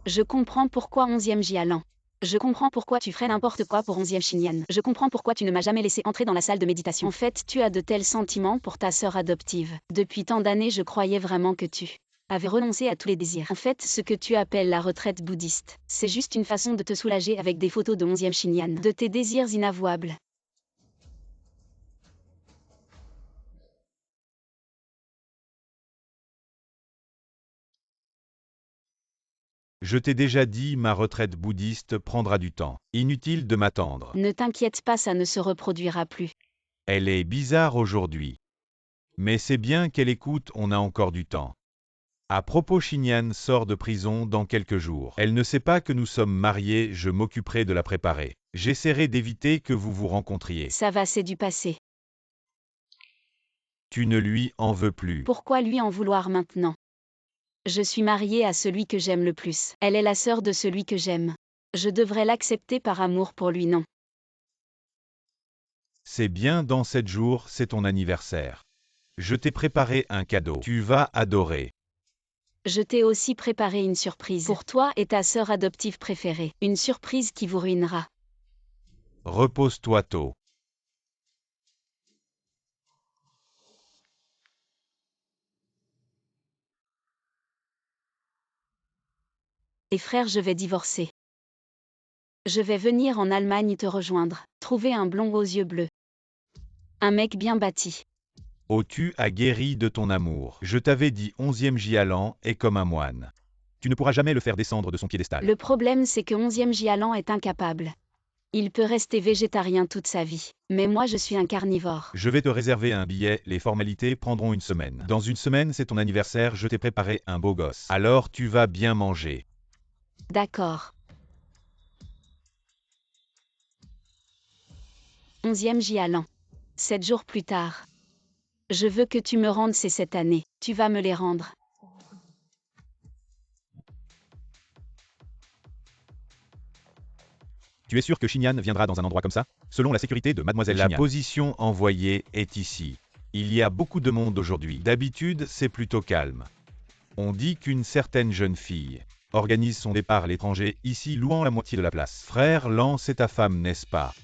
Je comprends pourquoi 11e Jialan. Je comprends pourquoi tu ferais n'importe quoi pour 11e Xinyan. Je comprends pourquoi tu ne m'as jamais laissé entrer dans la salle de méditation. En fait, tu as de tels sentiments pour ta sœur adoptive. Depuis tant d'années, je croyais vraiment que tu avais renoncé à tous les désirs. En fait, ce que tu appelles la retraite bouddhiste, c'est juste une façon de te soulager avec des photos de 11e Xinyan, de tes désirs inavouables. Je t'ai déjà dit, ma retraite bouddhiste prendra du temps. Inutile de m'attendre. Ne t'inquiète pas, ça ne se reproduira plus. Elle est bizarre aujourd'hui. Mais c'est bien qu'elle écoute, on a encore du temps. À propos, Xinyan sort de prison dans quelques jours. Elle ne sait pas que nous sommes mariés, je m'occuperai de la préparer. J'essaierai d'éviter que vous vous rencontriez. Ça va, c'est du passé. Tu ne lui en veux plus. Pourquoi lui en vouloir maintenant? Je suis mariée à celui que j'aime le plus. Elle est la sœur de celui que j'aime. Je devrais l'accepter par amour pour lui, non? C'est bien, dans 7 jours, c'est ton anniversaire. Je t'ai préparé un cadeau. Tu vas adorer. Je t'ai aussi préparé une surprise pour toi et ta sœur adoptive préférée. Une surprise qui vous ruinera. Repose-toi tôt. Et frère, je vais divorcer. Je vais venir en Allemagne te rejoindre. Trouver un blond aux yeux bleus. Un mec bien bâti. Oh, tu as guéri de ton amour. Je t'avais dit 11e Jialan est comme un moine. Tu ne pourras jamais le faire descendre de son piédestal. Le problème, c'est que 11e Jialan est incapable. Il peut rester végétarien toute sa vie. Mais moi, je suis un carnivore. Je vais te réserver un billet, les formalités prendront une semaine. Dans une semaine, c'est ton anniversaire, je t'ai préparé un beau gosse. Alors tu vas bien manger. D'accord. 11e Jialan. 7 jours plus tard. Je veux que tu me rendes ces 7 années. Tu vas me les rendre. Tu es sûr que Xinyan viendra dans un endroit comme ça? Selon la sécurité de Mademoiselle Xinyan. La position envoyée est ici. Il y a beaucoup de monde aujourd'hui. D'habitude, c'est plutôt calme. On dit qu'une certaine jeune fille organise son départ à l'étranger, ici louant la moitié de la place. Frère Lan, c'est ta femme, n'est-ce pas?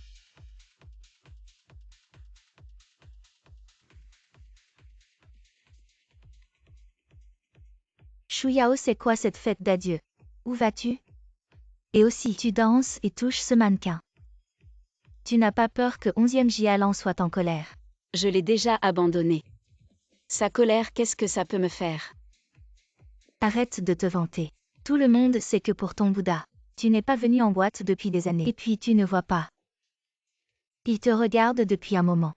Shuyao, c'est quoi cette fête d'adieu? Où vas-tu? Et aussi, tu danses et touches ce mannequin. Tu n'as pas peur que 11e Jialan soit en colère? Je l'ai déjà abandonné. Sa colère, qu'est-ce que ça peut me faire? Arrête de te vanter. Tout le monde sait que pour ton Bouddha, tu n'es pas venu en boîte depuis des années. Et puis tu ne vois pas. Il te regarde depuis un moment.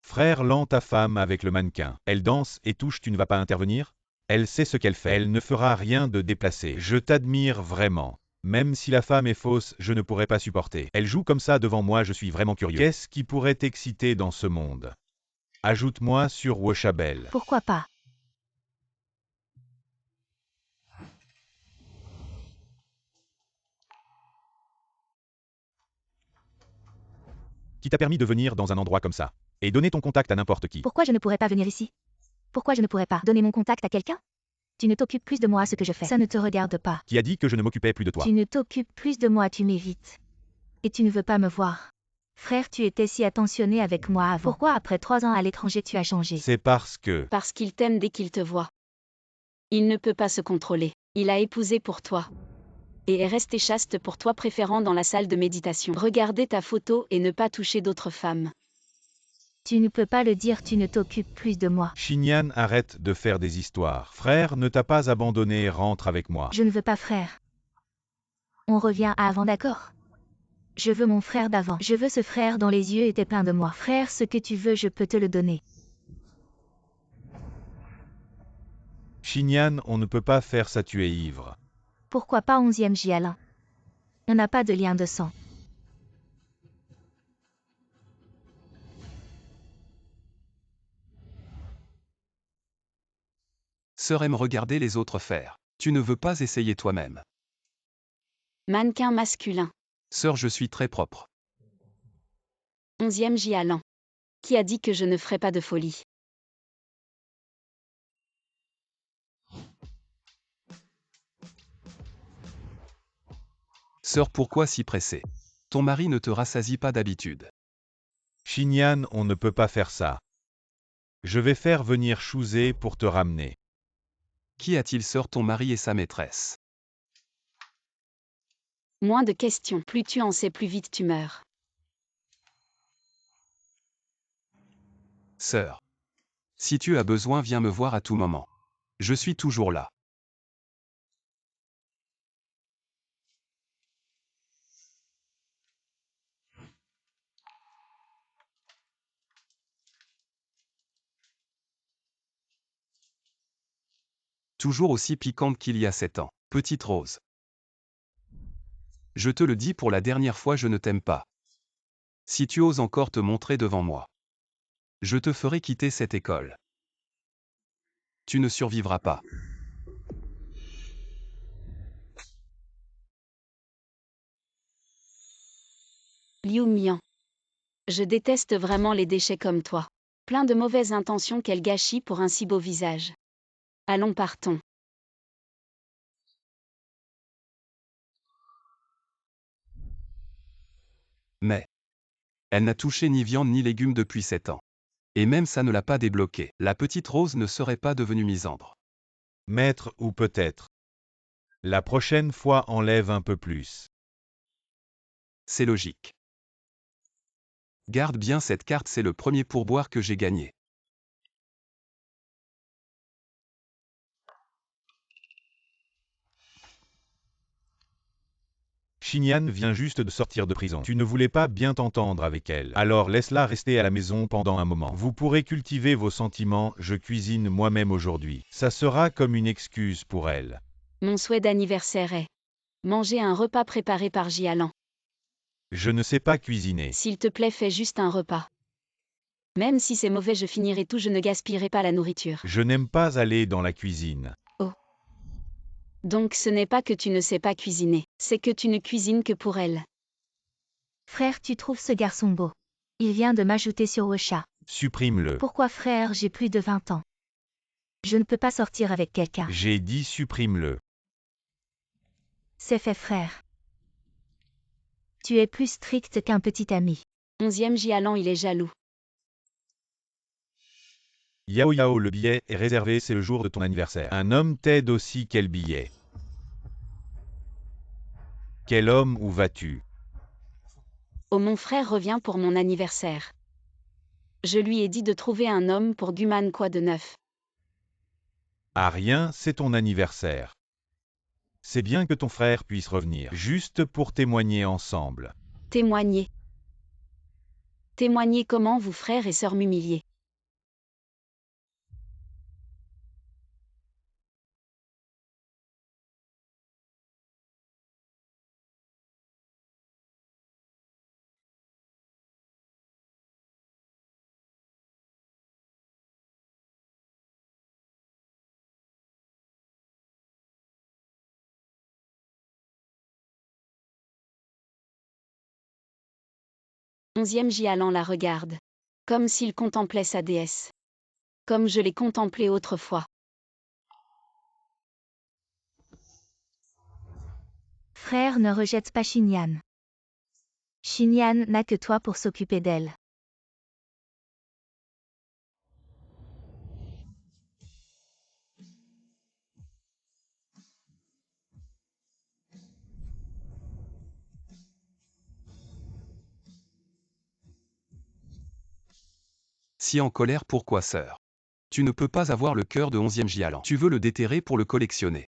Frère Lan, ta femme avec le mannequin. Elle danse et touche, tu ne vas pas intervenir? Elle sait ce qu'elle fait. Elle ne fera rien de déplacé. Je t'admire vraiment. Même si la femme est fausse, je ne pourrais pas supporter. Elle joue comme ça devant moi, je suis vraiment curieux. Qu'est-ce qui pourrait t'exciter dans ce monde? Ajoute-moi sur Washabel. Pourquoi pas? Qui t'a permis de venir dans un endroit comme ça? Et donner ton contact à n'importe qui. Pourquoi je ne pourrais pas venir ici? Pourquoi je ne pourrais pas donner mon contact à quelqu'un? Tu ne t'occupes plus de moi, ce que je fais. Ça ne te regarde pas. Qui a dit que je ne m'occupais plus de toi? Tu ne t'occupes plus de moi, tu m'évites. Et tu ne veux pas me voir. Frère, tu étais si attentionné avec moi avant. Pourquoi après 3 ans à l'étranger tu as changé? C'est parce que... Parce qu'il t'aime dès qu'il te voit. Il ne peut pas se contrôler. Il a épousé pour toi. Et est resté chaste pour toi, préférant dans la salle de méditation regarder ta photo et ne pas toucher d'autres femmes. Tu ne peux pas le dire, tu ne t'occupes plus de moi. Xinyan, arrête de faire des histoires. Frère ne t'a pas abandonné, rentre avec moi. Je ne veux pas frère. On revient à avant, d'accord? Je veux mon frère d'avant. Je veux ce frère dont les yeux étaient pleins de moi. Frère, ce que tu veux, je peux te le donner. Xinyan, on ne peut pas faire ça, tu es ivre. Pourquoi pas 11e Jialan? On n'a pas de lien de sang. Sœur aime regarder les autres faire. Tu ne veux pas essayer toi-même. Mannequin masculin. Sœur, je suis très propre. 11e Jialan. Qui a dit que je ne ferais pas de folie? Sœur, pourquoi si pressée? Ton mari ne te rassasie pas d'habitude. Xinyan, on ne peut pas faire ça. Je vais faire venir Chouzé pour te ramener. Qui a-t-il, sœur? Ton mari et sa maîtresse. Moins de questions. Plus tu en sais, plus vite tu meurs. Sœur. Si tu as besoin, viens me voir à tout moment. Je suis toujours là. Toujours aussi piquante qu'il y a 7 ans. Petite Rose. Je te le dis pour la dernière fois, je ne t'aime pas. Si tu oses encore te montrer devant moi, je te ferai quitter cette école. Tu ne survivras pas. Liu Mian. Je déteste vraiment les déchets comme toi. Plein de mauvaises intentions, quel gâchis pour un si beau visage. Allons, partons. Mais elle n'a touché ni viande ni légumes depuis 7 ans. Et même ça ne l'a pas débloqué. La petite Rose ne serait pas devenue misandre. Maître ou peut-être. La prochaine fois, enlève un peu plus. C'est logique. Garde bien cette carte, c'est le premier pourboire que j'ai gagné. Xinyan vient juste de sortir de prison. Tu ne voulais pas bien t'entendre avec elle. Alors laisse-la rester à la maison pendant un moment. Vous pourrez cultiver vos sentiments, je cuisine moi-même aujourd'hui. Ça sera comme une excuse pour elle. Mon souhait d'anniversaire est manger un repas préparé par Jialan. Je ne sais pas cuisiner. S'il te plaît, fais juste un repas. Même si c'est mauvais, je finirai tout, je ne gaspillerai pas la nourriture. Je n'aime pas aller dans la cuisine. Donc ce n'est pas que tu ne sais pas cuisiner, c'est que tu ne cuisines que pour elle. Frère, tu trouves ce garçon beau. Il vient de m'ajouter sur WeChat. Supprime-le. Pourquoi frère, j'ai plus de 20 ans. Je ne peux pas sortir avec quelqu'un. J'ai dit supprime-le. C'est fait frère. Tu es plus strict qu'un petit ami. 11e Jialan, il est jaloux. Yao Yao, le billet est réservé, c'est le jour de ton anniversaire. Un homme t'aide aussi, quel billet? Quel homme, où vas-tu? Oh, mon frère revient pour mon anniversaire. Je lui ai dit de trouver un homme pour Guman, quoi de neuf. Ah rien, c'est ton anniversaire. C'est bien que ton frère puisse revenir, juste pour témoigner ensemble. Témoigner. Témoigner comment, vous frères et sœurs m'humiliez? Onzième Jialan la regarde. Comme s'il contemplait sa déesse. Comme je l'ai contemplée autrefois. Frère, ne rejette pas Xinyan. Xinyan n'a que toi pour s'occuper d'elle. Si en colère, pourquoi, sœur? Tu ne peux pas avoir le cœur de 11e Jialan. Tu veux le déterrer pour le collectionner.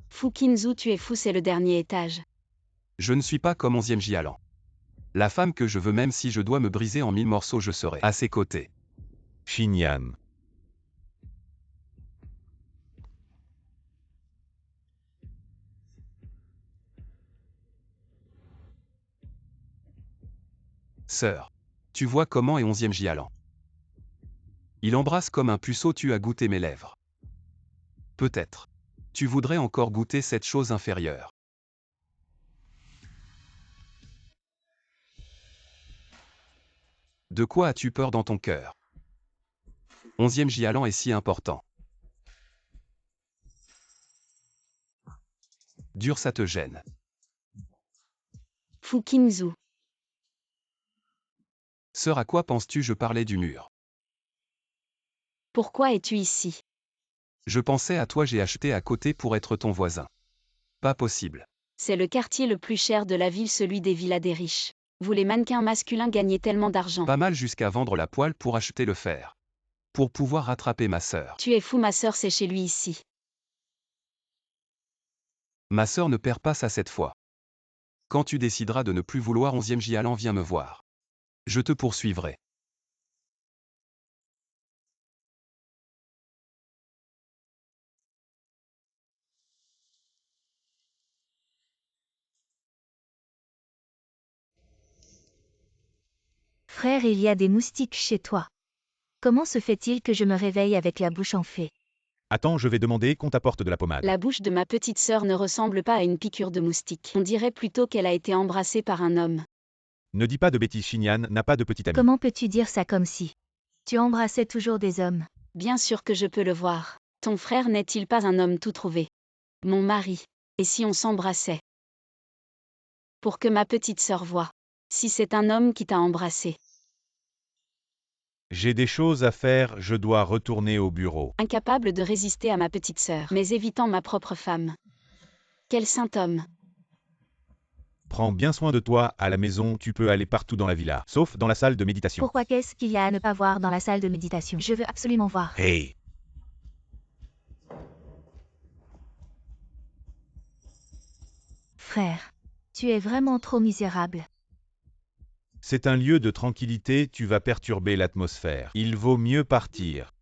Fukinzu, tu es fou, c'est le dernier étage. Je ne suis pas comme 11e Jialan. La femme que je veux, même si je dois me briser en 1000 morceaux, je serai à ses côtés. Xinyan. Sœur. Tu vois comment est 11e Jialan. Il embrasse comme un puceau, tu as goûté mes lèvres. Peut-être. Tu voudrais encore goûter cette chose inférieure. De quoi as-tu peur dans ton cœur? 11e Jialan est si important. Dur, ça te gêne. Fukinzu. Sœur, à quoi penses-tu? Je parlais du mur. Pourquoi es-tu ici? Je pensais à toi, j'ai acheté à côté pour être ton voisin. Pas possible. C'est le quartier le plus cher de la ville, celui des villas des riches. Vous les mannequins masculins gagnez tellement d'argent. Pas mal jusqu'à vendre la poêle pour acheter le fer. Pour pouvoir rattraper ma sœur. Tu es fou, ma sœur, c'est chez lui ici. Ma sœur ne perd pas ça cette fois. Quand tu décideras de ne plus vouloir 11e Jialan, viens me voir. Je te poursuivrai. Frère, il y a des moustiques chez toi. Comment se fait-il que je me réveille avec la bouche en fée? Attends, je vais demander qu'on t'apporte de la pommade. La bouche de ma petite sœur ne ressemble pas à une piqûre de moustique. On dirait plutôt qu'elle a été embrassée par un homme. Ne dis pas de bêtises, Xinyan n'a pas de petit ami. Comment peux-tu dire ça comme si tu embrassais toujours des hommes? Bien sûr que je peux le voir. Ton frère n'est-il pas un homme tout trouvé? Mon mari. Et si on s'embrassait? Pour que ma petite sœur voie. Si c'est un homme qui t'a embrassé. J'ai des choses à faire, je dois retourner au bureau. Incapable de résister à ma petite sœur, mais évitant ma propre femme. Quel saint homme. Prends bien soin de toi, à la maison, tu peux aller partout dans la villa, sauf dans la salle de méditation. Pourquoi qu'est-ce qu'il y a à ne pas voir dans la salle de méditation? Je veux absolument voir. Hey! Frère, tu es vraiment trop misérable. C'est un lieu de tranquillité, tu vas perturber l'atmosphère. Il vaut mieux partir.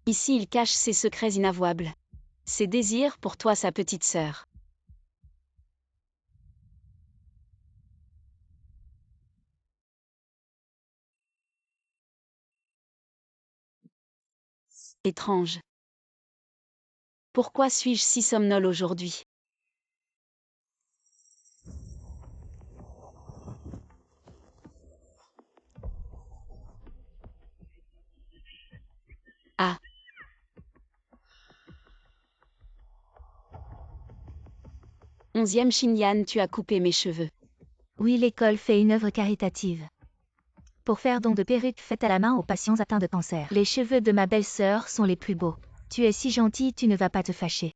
Ici il cache ses secrets inavouables. Ses désirs pour toi, sa petite sœur. Étrange. Pourquoi suis-je si somnole aujourd'hui? Ah. Onzième Xinyan, tu as coupé mes cheveux. Oui, l'école fait une œuvre caritative. Pour faire don de perruques faites à la main aux patients atteints de cancer. Les cheveux de ma belle-sœur sont les plus beaux. Tu es si gentil, tu ne vas pas te fâcher.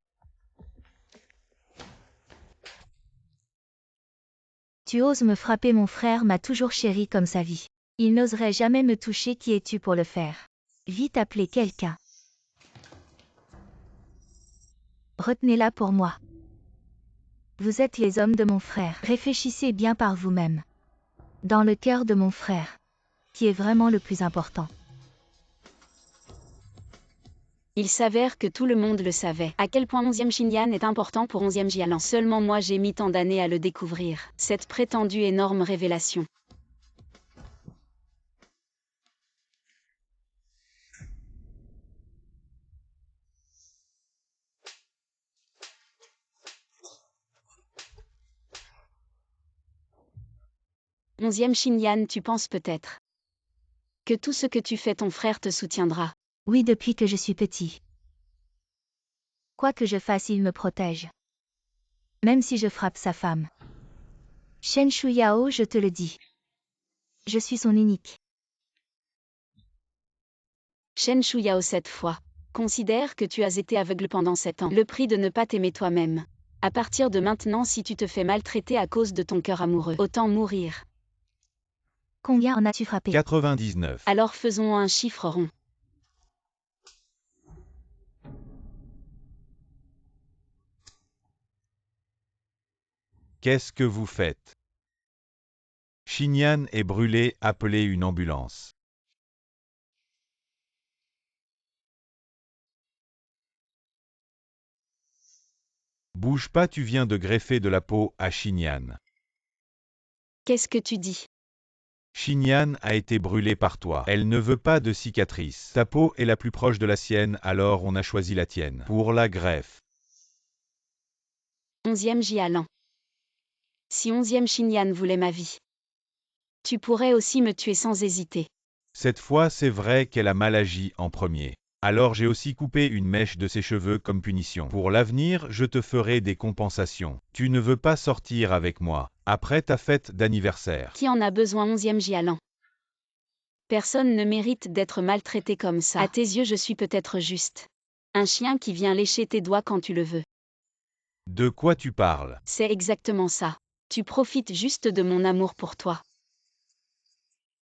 Tu oses me frapper, mon frère m'a toujours chéri comme sa vie. Il n'oserait jamais me toucher, qui es-tu pour le faire? Vite appeler quelqu'un. Retenez-la pour moi. Vous êtes les hommes de mon frère. Réfléchissez bien par vous-même. Dans le cœur de mon frère, qui est vraiment le plus important. Il s'avère que tout le monde le savait. À quel point onzième Xinyan est important pour onzième Jialan. Seulement moi j'ai mis tant d'années à le découvrir. Cette prétendue énorme révélation. Onzième Xinyan, tu penses peut-être que tout ce que tu fais, ton frère te soutiendra. Oui, depuis que je suis petit. Quoi que je fasse, il me protège. Même si je frappe sa femme. Shen Shuyao, je te le dis. Je suis son unique. Shen Shuyao, cette fois. Considère que tu as été aveugle pendant 7 ans. Le prix de ne pas t'aimer toi-même. À partir de maintenant, si tu te fais maltraiter à cause de ton cœur amoureux, autant mourir. Combien en as-tu frappé? 99. Alors faisons un chiffre rond. Qu'est-ce que vous faites? Xinyan est brûlé, appelez une ambulance. Bouge pas, tu viens de greffer de la peau à Xinyan. Qu'est-ce que tu dis? Xinyan a été brûlée par toi. Elle ne veut pas de cicatrice. Ta peau est la plus proche de la sienne, alors on a choisi la tienne. Pour la greffe. Onzième Jialan. Si onzième Xinyan voulait ma vie, tu pourrais aussi me tuer sans hésiter. Cette fois, c'est vrai qu'elle a mal agi en premier. Alors j'ai aussi coupé une mèche de ses cheveux comme punition. Pour l'avenir, je te ferai des compensations. Tu ne veux pas sortir avec moi, après ta fête d'anniversaire. Qui en a besoin 11e Jialan? Personne ne mérite d'être maltraité comme ça. À tes yeux, je suis peut-être juste un chien qui vient lécher tes doigts quand tu le veux. De quoi tu parles? C'est exactement ça. Tu profites juste de mon amour pour toi.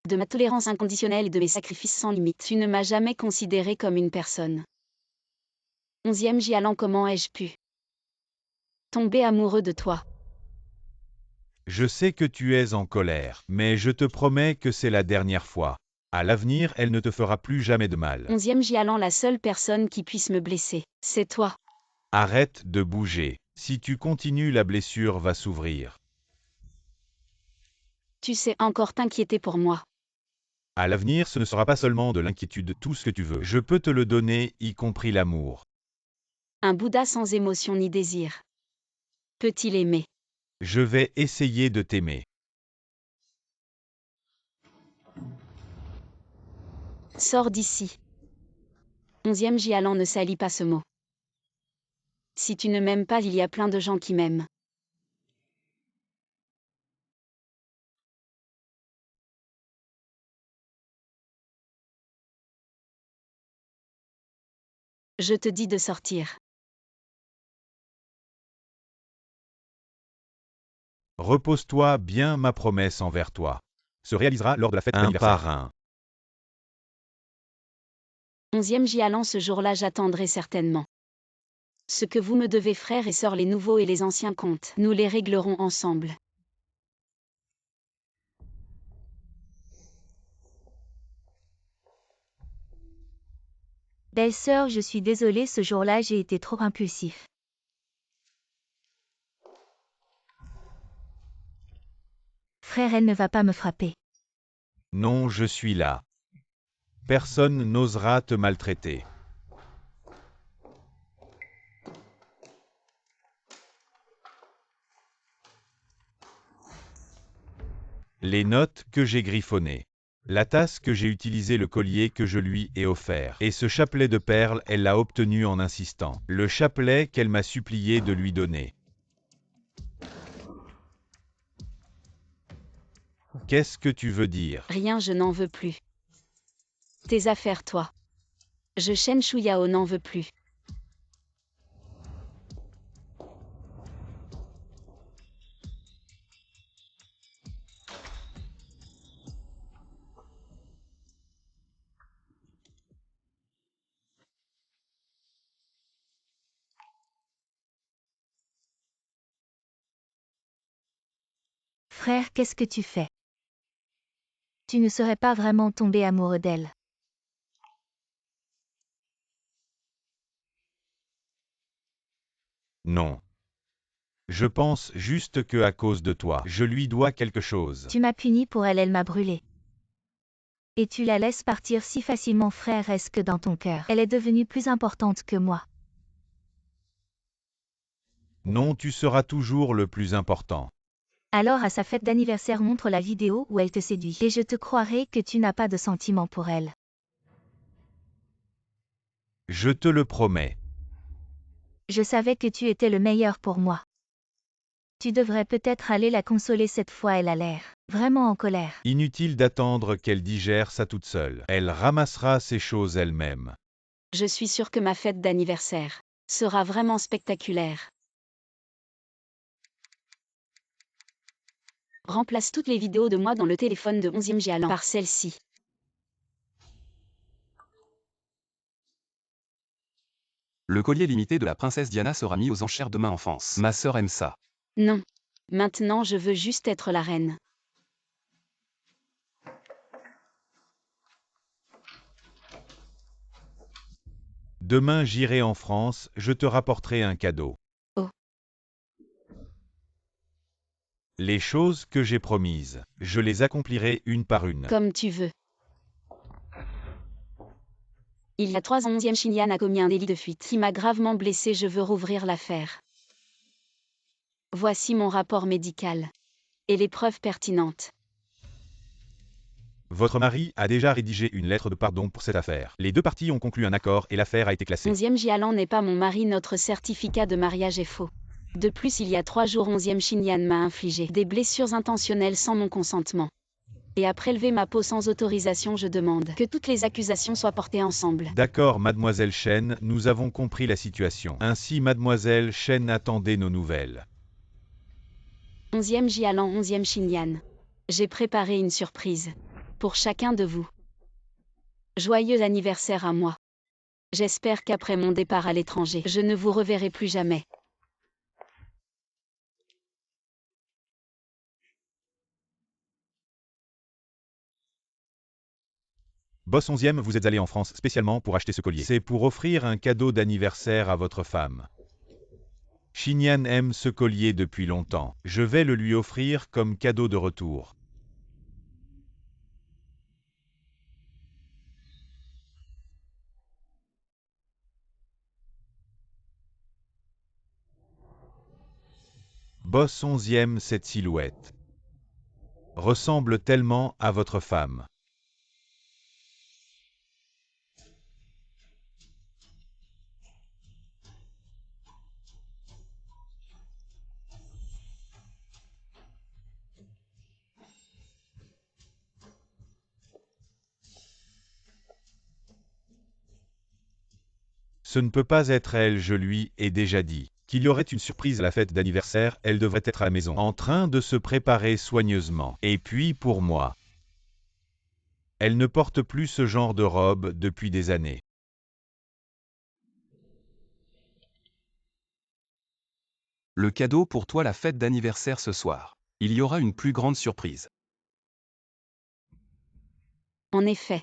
De ma tolérance inconditionnelle et de mes sacrifices sans limite. Tu ne m'as jamais considéré comme une personne. 11e Jialan, comment ai-je pu tomber amoureux de toi? Je sais que tu es en colère, mais je te promets que c'est la dernière fois. À l'avenir, elle ne te fera plus jamais de mal. 11e Jialan, la seule personne qui puisse me blesser, c'est toi. Arrête de bouger. Si tu continues, la blessure va s'ouvrir. Tu sais encore t'inquiéter pour moi. À l'avenir, ce ne sera pas seulement de l'inquiétude, tout ce que tu veux. Je peux te le donner, y compris l'amour. Un Bouddha sans émotion ni désir. Peut-il aimer? Je vais essayer de t'aimer. Sors d'ici. 11e Jialan, ne salis pas ce mot. Si tu ne m'aimes pas, il y a plein de gens qui m'aiment. Je te dis de sortir. Repose-toi bien, ma promesse envers toi se réalisera lors de la fête d'anniversaire. Un par un. 11e Jialan, ce jour-là, j'attendrai certainement. Ce que vous me devez, frères et sœurs, les nouveaux et les anciens comptes, nous les réglerons ensemble. Belle-sœur, je suis désolée, ce jour-là j'ai été trop impulsif. Frère, elle ne va pas me frapper. Non, je suis là. Personne n'osera te maltraiter. Les notes que j'ai griffonnées. La tasse que j'ai utilisée, le collier que je lui ai offert. Et ce chapelet de perles, elle l'a obtenu en insistant. Le chapelet qu'elle m'a supplié de lui donner. Qu'est-ce que tu veux dire? Rien, je n'en veux plus. Tes affaires, toi. Shen Shuyao n'en veut plus. Frère, qu'est-ce que tu fais? Tu ne serais pas vraiment tombé amoureux d'elle. Non. Je pense juste que à cause de toi, je lui dois quelque chose. Tu m'as puni pour elle, elle m'a brûlé. Et tu la laisses partir si facilement, frère, est-ce que dans ton cœur, elle est devenue plus importante que moi? Non, tu seras toujours le plus important. Alors à sa fête d'anniversaire, montre la vidéo où elle te séduit. Et je te croirai que tu n'as pas de sentiments pour elle. Je te le promets. Je savais que tu étais le meilleur pour moi. Tu devrais peut-être aller la consoler cette fois, elle a l'air vraiment en colère. Inutile d'attendre qu'elle digère ça toute seule. Elle ramassera ces choses elle-même. Je suis sûre que ma fête d'anniversaire sera vraiment spectaculaire. Remplace toutes les vidéos de moi dans le téléphone de 11e Jialan par celle-ci. Le collier limité de la princesse Diana sera mis aux enchères demain en France. Ma sœur aime ça. Non. Maintenant, je veux juste être la reine. Demain j'irai en France, je te rapporterai un cadeau. Oh. Les choses que j'ai promises, je les accomplirai une par une. Comme tu veux. Il y a 3 ans, 11e Xinyan a commis un délit de fuite qui m'a gravement blessé. Je veux rouvrir l'affaire. Voici mon rapport médical. Et les preuves pertinentes. Votre mari a déjà rédigé une lettre de pardon pour cette affaire. Les deux parties ont conclu un accord et l'affaire a été classée. 11e Jialan n'est pas mon mari, notre certificat de mariage est faux. De plus, il y a 3 jours, 11e Xinyan m'a infligé des blessures intentionnelles sans mon consentement. Et a prélevé ma peau sans autorisation. Je demande que toutes les accusations soient portées ensemble. D'accord, mademoiselle Chen, nous avons compris la situation. Ainsi, mademoiselle Chen attendait nos nouvelles. 11e Jialan, 11e Xinyan. J'ai préparé une surprise. Pour chacun de vous. Joyeux anniversaire à moi. J'espère qu'après mon départ à l'étranger, je ne vous reverrai plus jamais. Boss 11e, vous êtes allé en France spécialement pour acheter ce collier. C'est pour offrir un cadeau d'anniversaire à votre femme. Xinyan aime ce collier depuis longtemps. Je vais le lui offrir comme cadeau de retour. Boss 11e, cette silhouette ressemble tellement à votre femme. Ce ne peut pas être elle, je lui ai déjà dit qu'il y aurait une surprise à la fête d'anniversaire, elle devrait être à la maison, en train de se préparer soigneusement. Et puis pour moi, elle ne porte plus ce genre de robe depuis des années. Le cadeau pour toi, la fête d'anniversaire ce soir. Il y aura une plus grande surprise. En effet.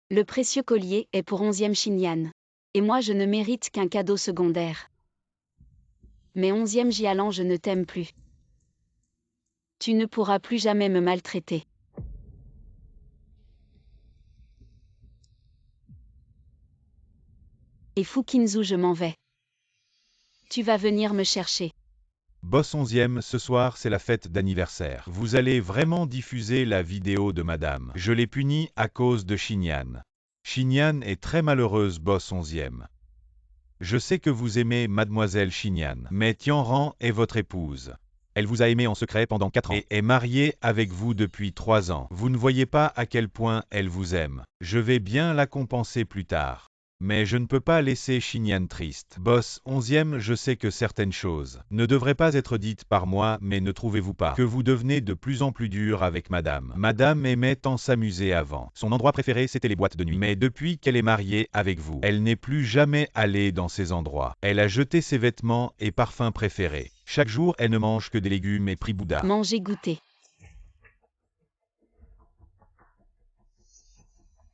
Le précieux collier est pour 11e Xinyan. Et moi je ne mérite qu'un cadeau secondaire. Mais 11e Jialan, je ne t'aime plus. Tu ne pourras plus jamais me maltraiter. Et Fukinzu, je m'en vais. Tu vas venir me chercher. Boss 11e, ce soir c'est la fête d'anniversaire. Vous allez vraiment diffuser la vidéo de madame. Je l'ai punie à cause de Xinyan. Xinyan est très malheureuse, Boss 11e. Je sais que vous aimez mademoiselle Xinyan, mais Tianran est votre épouse. Elle vous a aimé en secret pendant 4 ans et est mariée avec vous depuis 3 ans. Vous ne voyez pas à quel point elle vous aime. Je vais bien la compenser plus tard. Mais je ne peux pas laisser Xinyan triste. Boss 11e, je sais que certaines choses ne devraient pas être dites par moi, mais ne trouvez-vous pas que vous devenez de plus en plus dur avec madame? Madame aimait tant s'amuser avant. Son endroit préféré, c'était les boîtes de nuit. Mais depuis qu'elle est mariée avec vous, elle n'est plus jamais allée dans ces endroits. Elle a jeté ses vêtements et parfums préférés. Chaque jour, elle ne mange que des légumes et prix Bouddha. Mangez, goûter.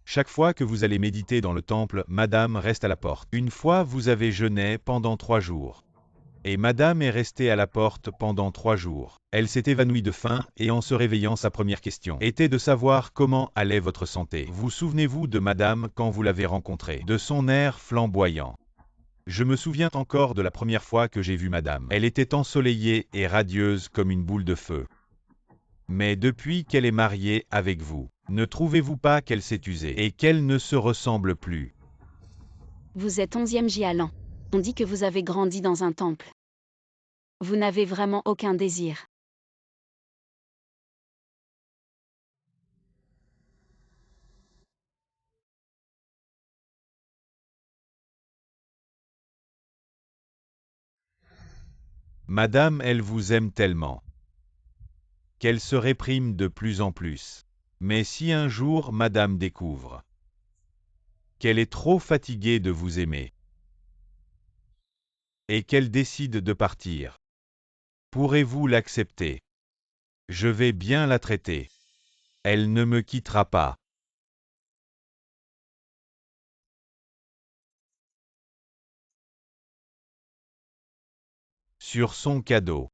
Chaque fois que vous allez méditer dans le temple, madame reste à la porte. Une fois, vous avez jeûné pendant 3 jours. Et madame est restée à la porte pendant 3 jours. Elle s'est évanouie de faim et en se réveillant, sa première question était de savoir comment allait votre santé. Vous souvenez-vous de madame quand vous l'avez rencontrée, de son air flamboyant? Je me souviens encore de la première fois que j'ai vu madame. Elle était ensoleillée et radieuse comme une boule de feu. Mais depuis qu'elle est mariée avec vous, ne trouvez-vous pas qu'elle s'est usée et qu'elle ne se ressemble plus? Vous êtes 11e Jialan. On dit que vous avez grandi dans un temple. Vous n'avez vraiment aucun désir. Madame, elle vous aime tellement qu'elle se réprime de plus en plus. Mais si un jour madame découvre qu'elle est trop fatiguée de vous aimer et qu'elle décide de partir, pourrez-vous l'accepter? Je vais bien la traiter. Elle ne me quittera pas. Sur son cadeau,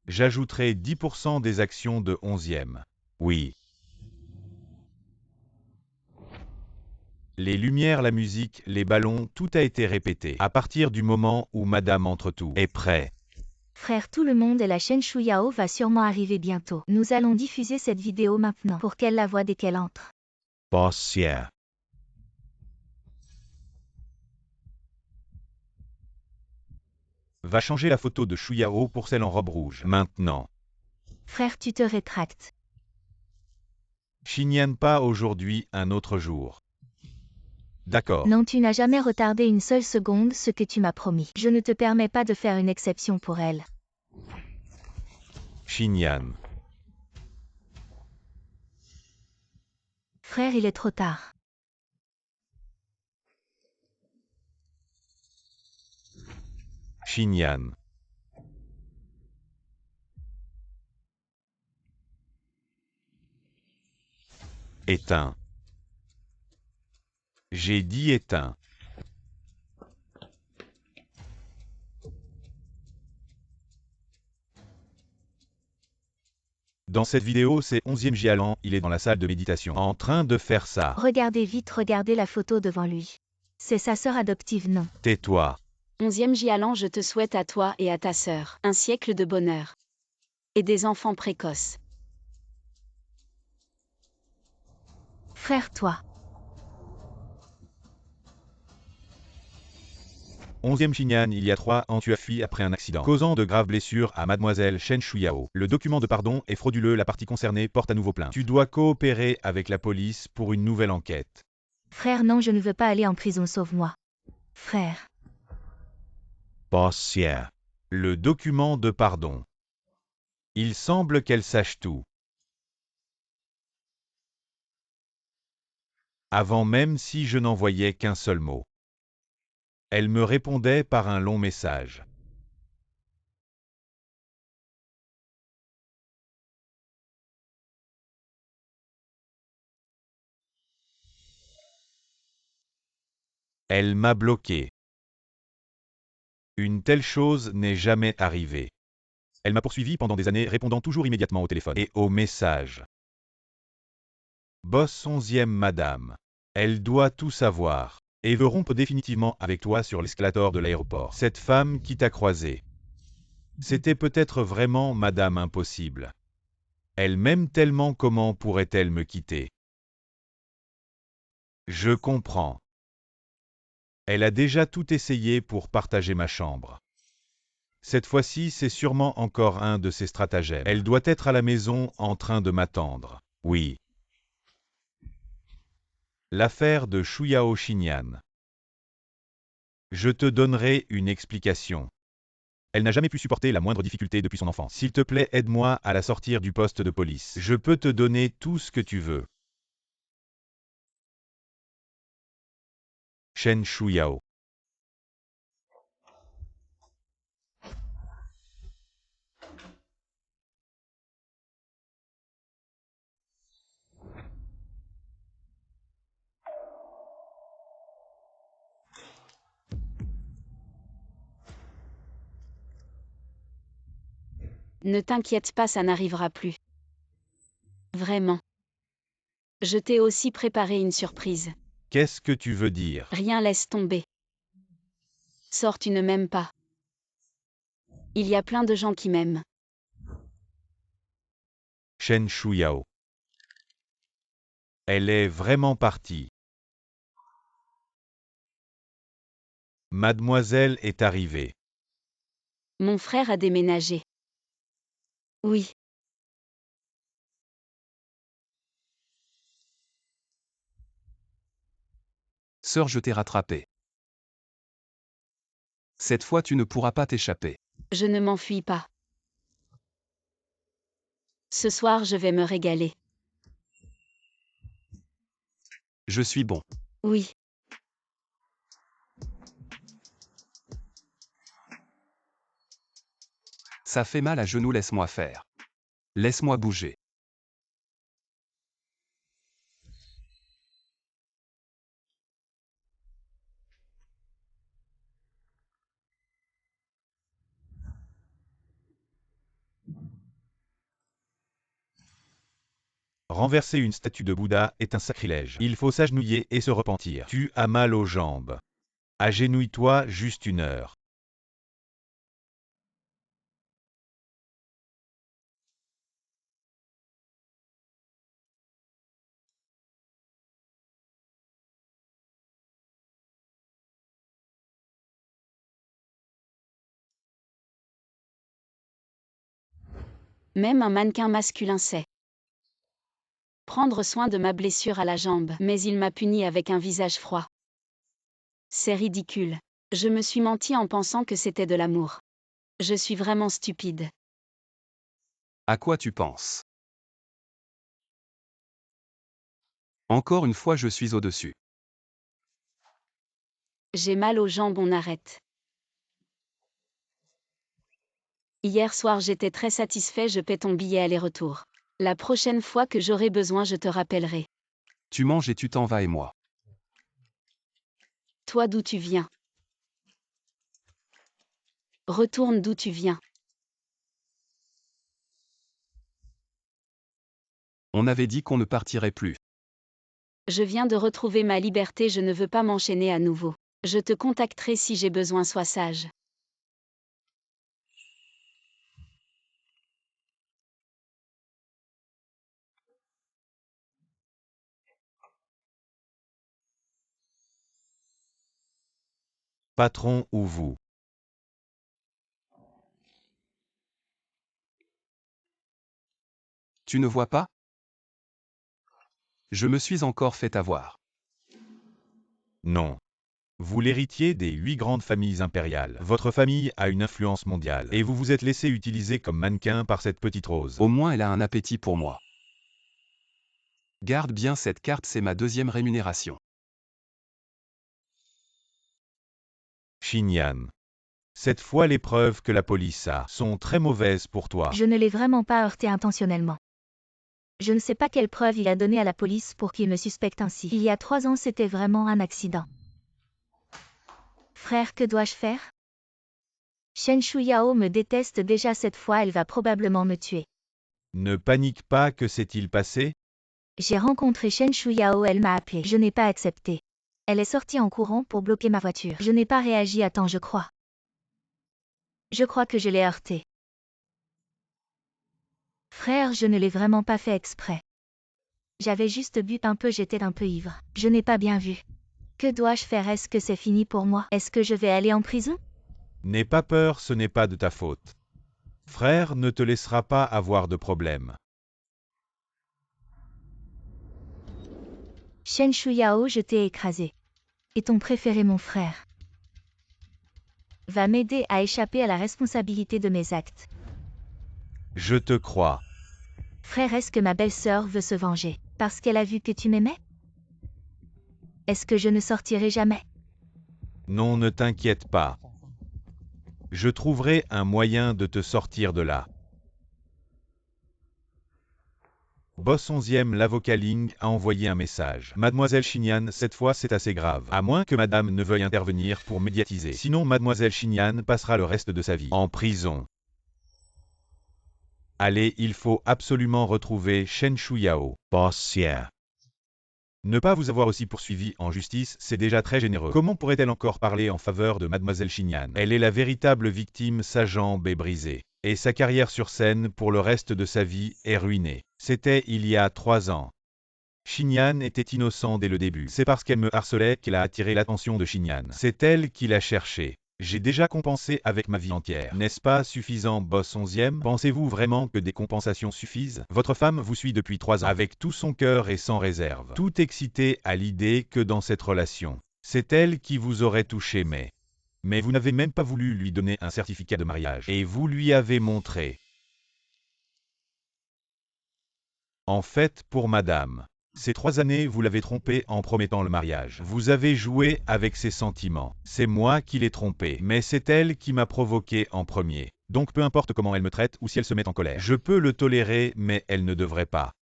j'ajouterai 10% des actions de 11e. Oui. Les lumières, la musique, les ballons, tout a été répété. À partir du moment où madame entre, tout est prêt. Frère tout le monde et la chaîne Shuyao va sûrement arriver bientôt. Nous allons diffuser cette vidéo maintenant pour qu'elle la voie dès qu'elle entre. Boss yeah. Va changer la photo de Shuyao pour celle en robe rouge. Maintenant. Frère tu te rétractes. Xinyan pas aujourd'hui, un autre jour. D'accord. Non, tu n'as jamais retardé une seule seconde ce que tu m'as promis. Je ne te permets pas de faire une exception pour elle. Xinyan. Frère, il est trop tard. Xinyan. Éteins. J'ai dit éteins. Dans cette vidéo, c'est 11e Jialan, il est dans la salle de méditation, en train de faire ça. Regardez vite, regardez la photo devant lui. C'est sa sœur adoptive, non? Tais-toi. 11e Jialan, je te souhaite à toi et à ta sœur un siècle de bonheur. Et des enfants précoces. Frère, toi. 11e Xinyan, il y a 3 ans tu as fui après un accident, causant de graves blessures à mademoiselle Shen Shuyao. Le document de pardon est frauduleux, la partie concernée porte à nouveau plainte. Tu dois coopérer avec la police pour une nouvelle enquête. Frère, non, je ne veux pas aller en prison, sauve-moi. Frère. Boss yeah. Le document de pardon. Il semble qu'elle sache tout. Avant même si je n'envoyais qu'un seul mot. Elle me répondait par un long message. Elle m'a bloqué. Une telle chose n'est jamais arrivée. Elle m'a poursuivi pendant des années, répondant toujours immédiatement au téléphone et aux messages. Boss 11e madame. Elle doit tout savoir. Et veut rompre définitivement avec toi sur l'escalator de l'aéroport. Cette femme qui t'a croisé. C'était peut-être vraiment madame impossible. Elle m'aime tellement, comment pourrait-elle me quitter? Je comprends. Elle a déjà tout essayé pour partager ma chambre. Cette fois-ci, c'est sûrement encore un de ses stratagèmes. Elle doit être à la maison en train de m'attendre. Oui. L'affaire de Shuyao Xinyan. Je te donnerai une explication. Elle n'a jamais pu supporter la moindre difficulté depuis son enfance. S'il te plaît, aide-moi à la sortir du poste de police. Je peux te donner tout ce que tu veux. Shen Shuyao. Ne t'inquiète pas, ça n'arrivera plus. Vraiment. Je t'ai aussi préparé une surprise. Qu'est-ce que tu veux dire? Rien, laisse tomber. Sors, tu ne m'aimes pas. Il y a plein de gens qui m'aiment. Shen Shuyao. Elle est vraiment partie. Mademoiselle est arrivée. Mon frère a déménagé. Oui. Sœur, je t'ai rattrapé. Cette fois tu ne pourras pas t'échapper. Je ne m'enfuis pas. Ce soir, je vais me régaler. Je suis bon. Oui. Ça fait mal à genoux, laisse-moi faire. Laisse-moi bouger. Renverser une statue de Bouddha est un sacrilège. Il faut s'agenouiller et se repentir. Tu as mal aux jambes. Agenouille-toi juste 1 heure. Même un mannequin masculin sait prendre soin de ma blessure à la jambe, mais il m'a puni avec un visage froid. C'est ridicule. Je me suis menti en pensant que c'était de l'amour. Je suis vraiment stupide. À quoi tu penses? Encore une fois, je suis au-dessus. J'ai mal aux jambes, on arrête. Hier soir j'étais très satisfait, je paie ton billet aller-retour. La prochaine fois que j'aurai besoin, je te rappellerai. Tu manges et tu t'en vas et moi. Toi, d'où tu viens? Retourne d'où tu viens. On avait dit qu'on ne partirait plus. Je viens de retrouver ma liberté, je ne veux pas m'enchaîner à nouveau. Je te contacterai si j'ai besoin, sois sage. Patron ou vous? Tu ne vois pas? Je me suis encore fait avoir. Non. Vous l'héritiez des 8 grandes familles impériales. Votre famille a une influence mondiale. Et vous vous êtes laissé utiliser comme mannequin par cette petite rose. Au moins elle a un appétit pour moi. Garde bien cette carte, c'est ma deuxième rémunération. Xinyan. Cette fois les preuves que la police a sont très mauvaises pour toi. Je ne l'ai vraiment pas heurté intentionnellement. Je ne sais pas quelle preuve il a donné à la police pour qu'il me suspecte ainsi. Il y a 3 ans, c'était vraiment un accident. Frère, que dois-je faire? Shen Shuyao me déteste déjà, cette fois elle va probablement me tuer. Ne panique pas, que s'est-il passé? J'ai rencontré Shen Shuyao, elle m'a appelé. Je n'ai pas accepté. Elle est sortie en courant pour bloquer ma voiture. Je n'ai pas réagi à temps, je crois. Je crois que je l'ai heurté. Frère, je ne l'ai vraiment pas fait exprès. J'avais juste bu un peu, j'étais un peu ivre. Je n'ai pas bien vu. Que dois-je faire? Est-ce que c'est fini pour moi? Est-ce que je vais aller en prison? N'aie pas peur, ce n'est pas de ta faute. Frère ne te laissera pas avoir de problème. Shen Shuyao, je t'ai écrasé. Et ton préféré, mon frère, va m'aider à échapper à la responsabilité de mes actes. Je te crois. Frère, est-ce que ma belle-sœur veut se venger parce qu'elle a vu que tu m'aimais? Est-ce que je ne sortirai jamais? Non, ne t'inquiète pas. Je trouverai un moyen de te sortir de là. Boss 11e, l'avocat Ling a envoyé un message. Mademoiselle Xinyan, cette fois c'est assez grave. À moins que madame ne veuille intervenir pour médiatiser. Sinon mademoiselle Xinyan passera le reste de sa vie en prison. Allez, il faut absolument retrouver Shen Shuyao. Boss yeah. Ne pas vous avoir aussi poursuivi en justice, c'est déjà très généreux. Comment pourrait-elle encore parler en faveur de mademoiselle Xinyan? Elle est la véritable victime, sa jambe est brisée. Et sa carrière sur scène pour le reste de sa vie est ruinée. C'était il y a 3 ans. Xinyan était innocent dès le début. C'est parce qu'elle me harcelait qu'elle a attiré l'attention de Xinyan. C'est elle qui l'a cherché. J'ai déjà compensé avec ma vie entière. N'est-ce pas suffisant, boss 11e? Pensez-vous vraiment que des compensations suffisent? Votre femme vous suit depuis 3 ans, avec tout son cœur et sans réserve. Tout excité à l'idée que dans cette relation, c'est elle qui vous aurait touché, mais vous n'avez même pas voulu lui donner un certificat de mariage. Et vous lui avez montré. En fait, pour madame, ces 3 années, vous l'avez trompée en promettant le mariage. Vous avez joué avec ses sentiments. C'est moi qui l'ai trompée, mais c'est elle qui m'a provoqué en premier. Donc peu importe comment elle me traite ou si elle se met en colère. Je peux le tolérer, mais elle ne devrait pas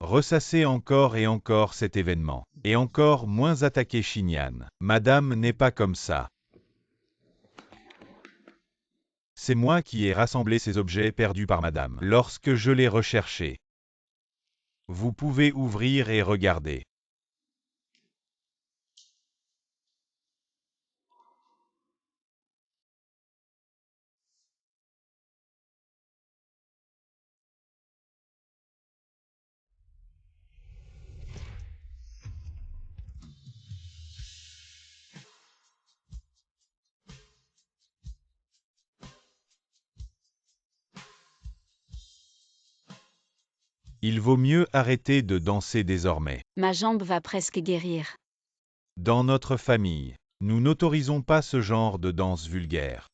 ressasser encore et encore cet événement. Et encore moins attaquer Xinyan. Madame n'est pas comme ça. C'est moi qui ai rassemblé ces objets perdus par madame lorsque je les recherchais. Vous pouvez ouvrir et regarder. Il vaut mieux arrêter de danser désormais. Ma jambe va presque guérir. Dans notre famille, nous n'autorisons pas ce genre de danse vulgaire.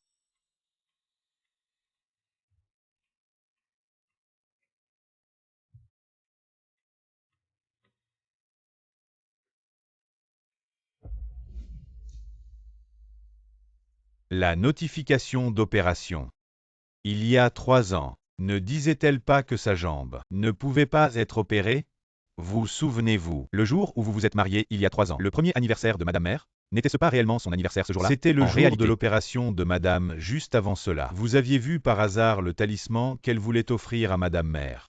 La notification d'opération. Il y a 3 ans, ne disait-elle pas que sa jambe ne pouvait pas être opérée? Vous souvenez-vous, le jour où vous vous êtes mariés il y a 3 ans, le premier anniversaire de Madame Mère, n'était-ce pas réellement son anniversaire ce jour-là? C'était le jour de l'opération de Madame juste avant cela. Vous aviez vu par hasard le talisman qu'elle voulait offrir à Madame Mère.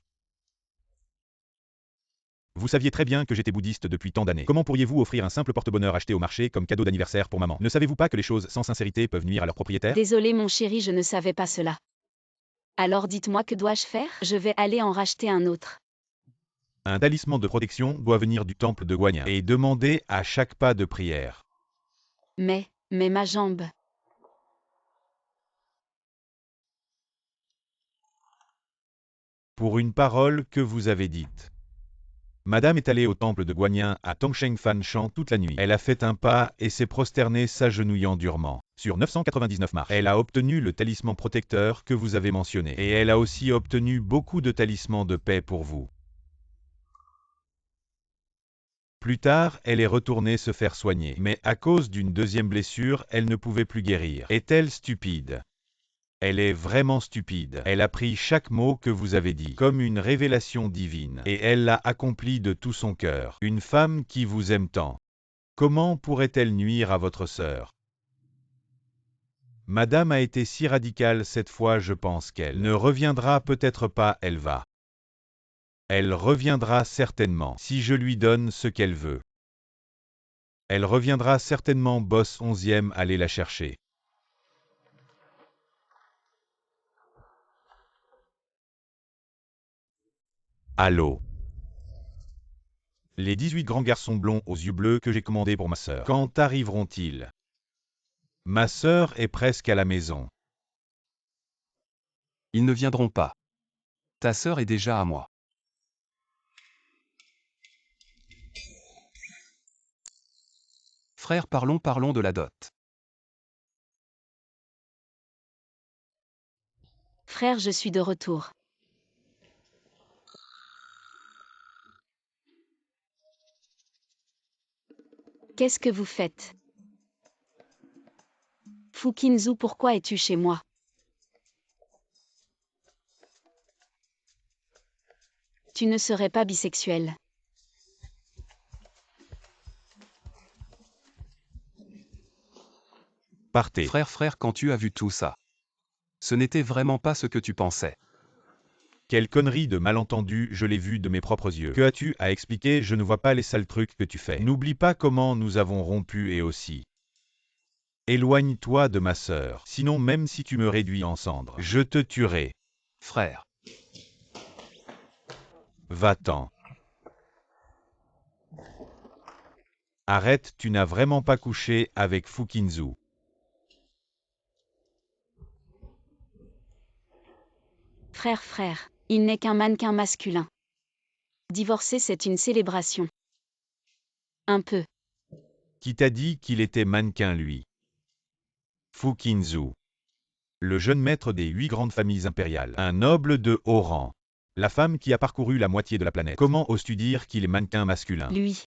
Vous saviez très bien que j'étais bouddhiste depuis tant d'années. Comment pourriez-vous offrir un simple porte-bonheur acheté au marché comme cadeau d'anniversaire pour maman? Ne savez-vous pas que les choses sans sincérité peuvent nuire à leur propriétaire? Désolé mon chéri, je ne savais pas cela. Alors dites-moi, que dois-je faire? Je vais aller en racheter un autre. Un talisman de protection doit venir du temple de Guanyin et demander à chaque pas de prière. Mais ma jambe. Pour une parole que vous avez dite. Madame est allée au temple de Guanyin à Tongsheng Shan toute la nuit. Elle a fait un pas et s'est prosternée s'agenouillant durement. Sur 999 marches, elle a obtenu le talisman protecteur que vous avez mentionné. Et elle a aussi obtenu beaucoup de talismans de paix pour vous. Plus tard, elle est retournée se faire soigner. Mais à cause d'une deuxième blessure, elle ne pouvait plus guérir. Est-elle stupide? Elle est vraiment stupide. Elle a pris chaque mot que vous avez dit comme une révélation divine, et elle l'a accompli de tout son cœur. Une femme qui vous aime tant. Comment pourrait-elle nuire à votre sœur? Madame a été si radicale cette fois, je pense qu'elle ne reviendra peut-être pas, elle va. Elle reviendra certainement, si je lui donne ce qu'elle veut. Elle reviendra certainement, boss 11e, allez la chercher. Allô? Les 18 grands garçons blonds aux yeux bleus que j'ai commandés pour ma sœur. Quand arriveront-ils? Ma sœur est presque à la maison. Ils ne viendront pas. Ta sœur est déjà à moi. Frère, parlons de la dot. Frère, je suis de retour. Qu'est-ce que vous faites? Fukinzu, pourquoi es-tu chez moi? Tu ne serais pas bisexuel. Partez. Frère, quand tu as vu tout ça, ce n'était vraiment pas ce que tu pensais. Quelle connerie de malentendu, je l'ai vu de mes propres yeux. Que as-tu à expliquer? Je ne vois pas les sales trucs que tu fais. N'oublie pas comment nous avons rompu et aussi. Éloigne-toi de ma sœur, sinon même si tu me réduis en cendres, je te tuerai. Frère, Va-t'en. Arrête, tu n'as vraiment pas couché avec Fukinzu. Frère, il n'est qu'un mannequin masculin. Divorcer, c'est une célébration. Un peu. Qui t'a dit qu'il était mannequin, lui? Fukinzu. Le jeune maître des 8 grandes familles impériales. Un noble de haut rang. La femme qui a parcouru la moitié de la planète. Comment oses-tu dire qu'il est mannequin masculin? Lui.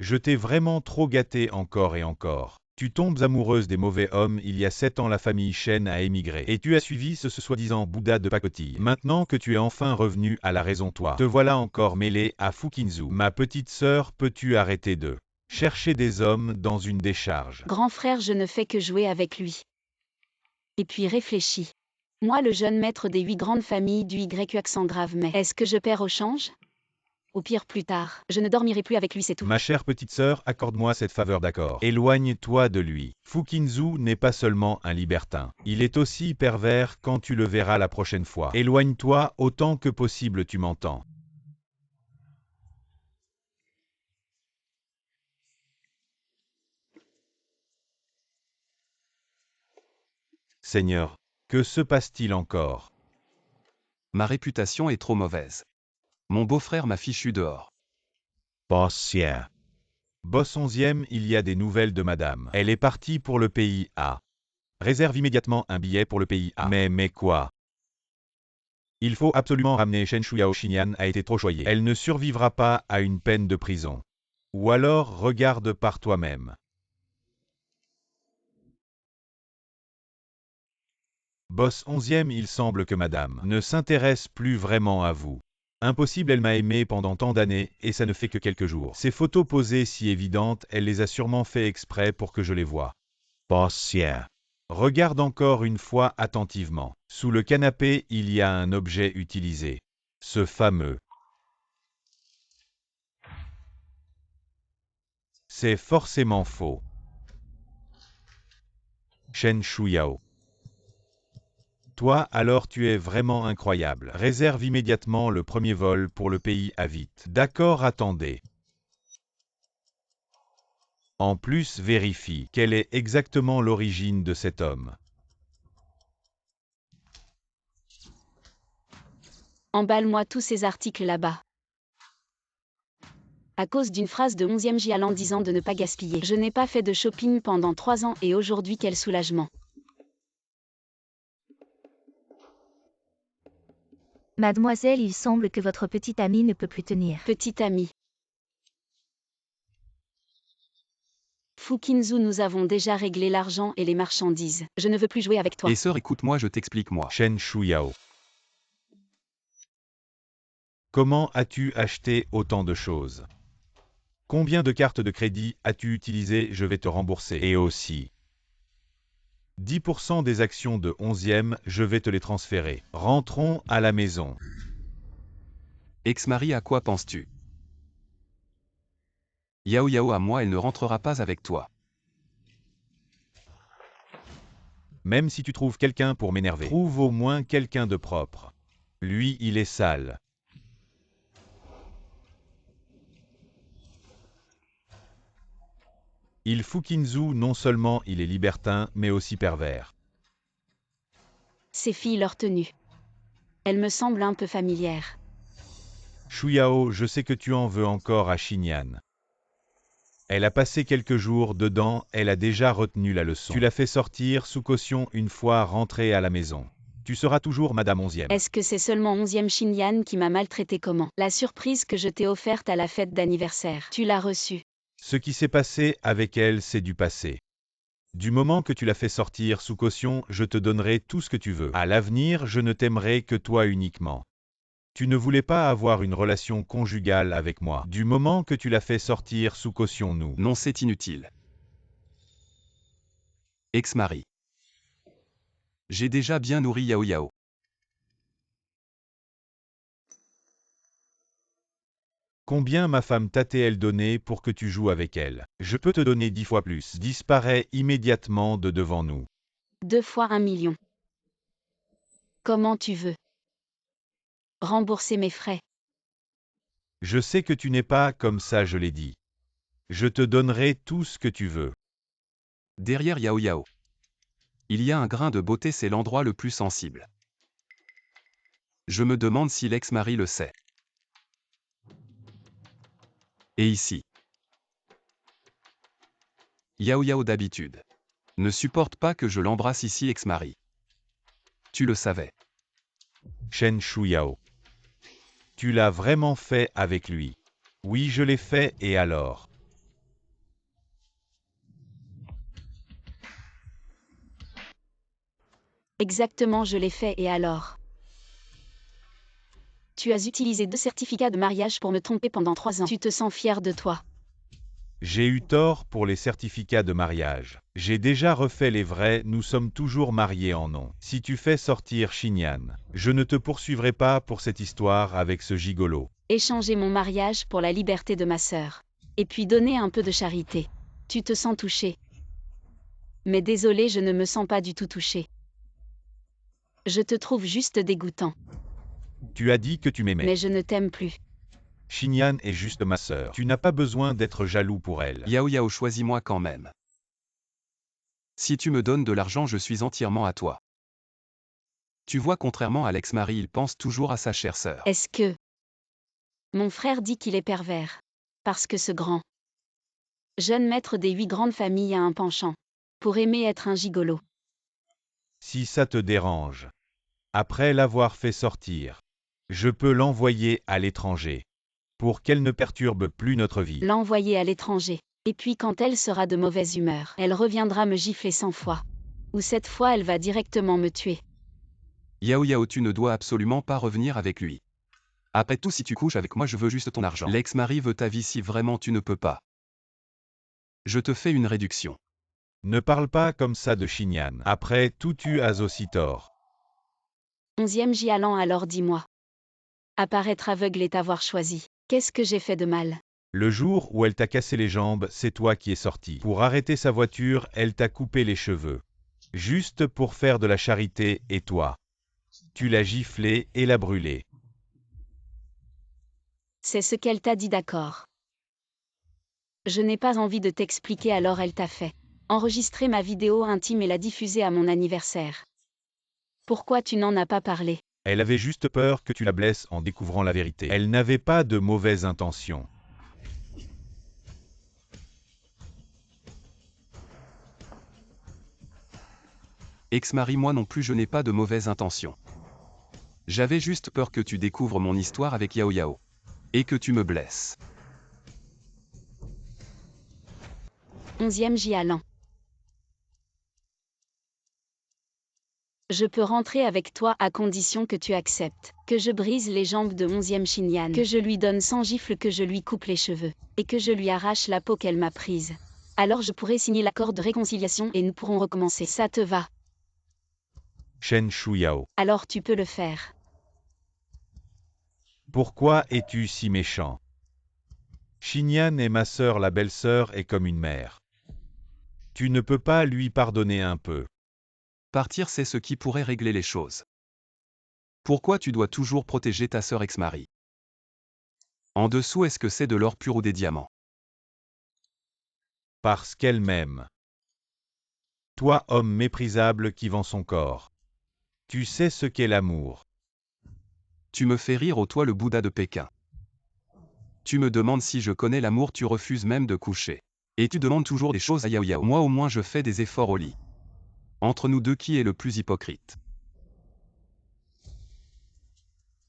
Je t'ai vraiment trop gâté encore et encore. Tu tombes amoureuse des mauvais hommes. Il y a 7 ans, la famille Shen a émigré. Et tu as suivi ce soi-disant Bouddha de pacotille. Maintenant que tu es enfin revenu à la raison, toi, te voilà encore mêlé à Fukinzu. Ma petite sœur, peux-tu arrêter de chercher des hommes dans une décharge? Grand frère, je ne fais que jouer avec lui. Et puis réfléchis. Moi, le jeune maître des 8 grandes familles du Y accent grave, mais est-ce que je perds au change? Au pire, plus tard, je ne dormirai plus avec lui, c'est tout. Ma chère petite sœur, accorde-moi cette faveur, d'accord? Éloigne-toi de lui. Fukinzu n'est pas seulement un libertin. Il est aussi pervers quand tu le verras la prochaine fois. Éloigne-toi autant que possible, tu m'entends? Seigneur, que se passe-t-il encore? ma réputation est trop mauvaise. Mon beau-frère m'a fichu dehors. Boss yeah. Boss 11e, il y a des nouvelles de madame. Elle est partie pour le pays A. Réserve immédiatement un billet pour le pays A. Mais quoi? Il faut absolument ramener Shen Shuyao. Xinyan a été trop choyée. Elle ne survivra pas à une peine de prison. Ou alors regarde par toi-même. Boss 11e, il semble que madame ne s'intéresse plus vraiment à vous. Impossible, elle m'a aimé pendant tant d'années, et ça ne fait que quelques jours. Ces photos posées si évidentes, elle les a sûrement fait exprès pour que je les voie. Boss yeah. Regarde encore une fois attentivement. Sous le canapé, il y a un objet utilisé. Ce fameux. C'est forcément faux. Shen Shuyao. Toi, alors tu es vraiment incroyable. Réserve immédiatement le premier vol pour le pays A vite. D'accord, attendez. En plus, vérifie quelle est exactement l'origine de cet homme. Emballe-moi tous ces articles là-bas. À cause d'une phrase de 11e Jialan disant de ne pas gaspiller. Je n'ai pas fait de shopping pendant 3 ans et aujourd'hui quel soulagement. Mademoiselle, il semble que votre petite amie ne peut plus tenir. Petite amie. Fukinzu, nous avons déjà réglé l'argent et les marchandises. Je ne veux plus jouer avec toi. Et sœur, écoute-moi, je t'explique moi. Shen Shuyao. Comment as-tu acheté autant de choses? Combien de cartes de crédit as-tu utilisées? Je vais te rembourser. Et aussi 10% des actions de 11e, je vais te les transférer. Rentrons à la maison. Ex-mari, à quoi penses-tu? Yao Yao à moi, elle ne rentrera pas avec toi. Même si tu trouves quelqu'un pour m'énerver, trouve au moins quelqu'un de propre. Lui, il est sale. Il Fukinzu, non seulement il est libertin, mais aussi pervers. Ces filles, leur tenue. Elle me semble un peu familière. Shuyao, je sais que tu en veux encore à Xinyan. Elle a passé quelques jours dedans, elle a déjà retenu la leçon. Tu l'as fait sortir sous caution une fois rentrée à la maison. Tu seras toujours Madame 11e. Est-ce que c'est seulement 11e Xinyan qui m'a maltraité? Comment? La surprise que je t'ai offerte à la fête d'anniversaire. Tu l'as reçue. Ce qui s'est passé avec elle, c'est du passé. Du moment que tu l'as fait sortir sous caution, je te donnerai tout ce que tu veux. À l'avenir, je ne t'aimerai que toi uniquement. Tu ne voulais pas avoir une relation conjugale avec moi. Du moment que tu l'as fait sortir sous caution, nous. Non, c'est inutile. Ex-mari. J'ai déjà bien nourri Yao Yao. Combien ma femme t'a-t-elle donné pour que tu joues avec elle? Je peux te donner 10 fois plus. Disparais immédiatement de devant nous. 2 fois 1 million. Comment tu veux? Rembourser mes frais. Je sais que tu n'es pas comme ça, je l'ai dit. Je te donnerai tout ce que tu veux. Derrière Yao Yao. Il y a un grain de beauté, c'est l'endroit le plus sensible. Je me demande si l'ex-mari le sait. Et ici. Yao Yao d'habitude. Ne supporte pas que je l'embrasse ici, ex-mari. Tu le savais. Shen Shuyao. Tu l'as vraiment fait avec lui. Oui, je l'ai fait, et alors? Exactement, je l'ai fait et alors? Tu as utilisé 2 certificats de mariage pour me tromper pendant 3 ans. Tu te sens fier de toi? J'ai eu tort pour les certificats de mariage. J'ai déjà refait les vrais, nous sommes toujours mariés en nom. Si tu fais sortir Xinyan, je ne te poursuivrai pas pour cette histoire avec ce gigolo. Échanger mon mariage pour la liberté de ma sœur. Et puis donner un peu de charité. Tu te sens touché? Mais désolé, je ne me sens pas du tout touché. Je te trouve juste dégoûtant. Tu as dit que tu m'aimais. Mais je ne t'aime plus. Xinyan est juste ma sœur. Tu n'as pas besoin d'être jaloux pour elle. Yao Yao, choisis-moi quand même. Si tu me donnes de l'argent, je suis entièrement à toi. Tu vois, contrairement à l'ex-mari, il pense toujours à sa chère sœur. Est-ce que Mon frère dit qu'il est pervers. Parce que ce grand jeune maître des 8 grandes familles a un penchant pour aimer être un gigolo. Si ça te dérange. Après l'avoir fait sortir, je peux l'envoyer à l'étranger. Pour qu'elle ne perturbe plus notre vie. L'envoyer à l'étranger. Et puis quand elle sera de mauvaise humeur, elle reviendra me gifler 100 fois. Ou cette fois elle va directement me tuer. Yao Yao, tu ne dois absolument pas revenir avec lui. Après tout, si tu couches avec moi, je veux juste ton argent. L'ex-mari veut ta vie, si vraiment tu ne peux pas. Je te fais une réduction. Ne parle pas comme ça de Xinyan. Après tout, tu as aussi tort. 11e Jialan, alors dis-moi. Apparaître aveugle et t'avoir choisi. Qu'est-ce que j'ai fait de mal? Le jour où elle t'a cassé les jambes, c'est toi qui es sorti. Pour arrêter sa voiture, elle t'a coupé les cheveux. Juste pour faire de la charité, et toi? Tu l'as giflée et l'as brûlée. C'est ce qu'elle t'a dit, d'accord. Je n'ai pas envie de t'expliquer, alors elle t'a fait enregistrer ma vidéo intime et la diffuser à mon anniversaire. Pourquoi tu n'en as pas parlé? Elle avait juste peur que tu la blesses en découvrant la vérité. Elle n'avait pas de mauvaises intentions. Ex-mari, moi non plus, je n'ai pas de mauvaises intentions. J'avais juste peur que tu découvres mon histoire avec Yao Yao. Et que tu me blesses. 11e Jialan. Je peux rentrer avec toi à condition que tu acceptes que je brise les jambes de 11e Xinyan, que je lui donne 100 gifles, que je lui coupe les cheveux, et que je lui arrache la peau qu'elle m'a prise. Alors je pourrai signer l'accord de réconciliation et nous pourrons recommencer. Ça te va? Shen Shuyao. Alors tu peux le faire. Pourquoi es-tu si méchant? Xinyan est ma sœur, la belle-sœur est comme une mère. Tu ne peux pas lui pardonner un peu. Partir, c'est ce qui pourrait régler les choses. Pourquoi tu dois toujours protéger ta sœur ex-mari? En dessous, est-ce que c'est de l'or pur ou des diamants? Parce qu'elle m'aime. Toi, homme méprisable qui vend son corps. Tu sais ce qu'est l'amour. Tu me fais rire, ô toi le Bouddha de Pékin. Tu me demandes si je connais l'amour, tu refuses même de coucher. Et tu demandes toujours des choses à Yao Yao. Moi au moins je fais des efforts au lit. Entre nous deux, qui est le plus hypocrite?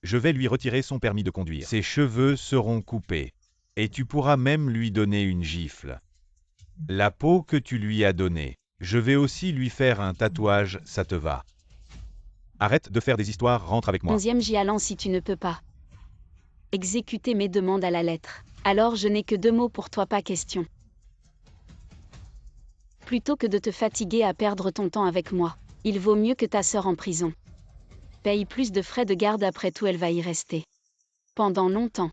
Je vais lui retirer son permis de conduire. Ses cheveux seront coupés. Et tu pourras même lui donner une gifle. La peau que tu lui as donnée. Je vais aussi lui faire un tatouage, ça te va? Arrête de faire des histoires, rentre avec moi. 11e Jialan, si tu ne peux pas exécuter mes demandes à la lettre, alors je n'ai que 2 mots pour toi, pas question. Plutôt que de te fatiguer à perdre ton temps avec moi, il vaut mieux que ta sœur en prison paye plus de frais de garde, après tout elle va y rester pendant longtemps.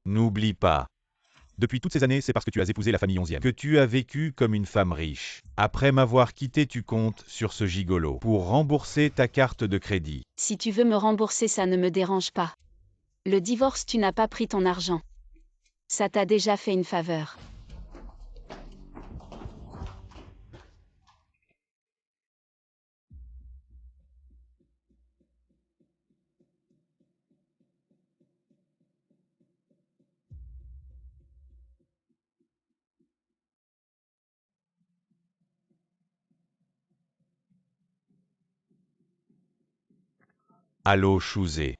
N'oublie pas. Depuis toutes ces années, c'est parce que tu as épousé la famille 11e que tu as vécu comme une femme riche. Après m'avoir quitté, tu comptes sur ce gigolo pour rembourser ta carte de crédit. Si tu veux me rembourser, ça ne me dérange pas. Le divorce, tu n'as pas pris ton argent. Ça t'a déjà fait une faveur. Allô Chouzé.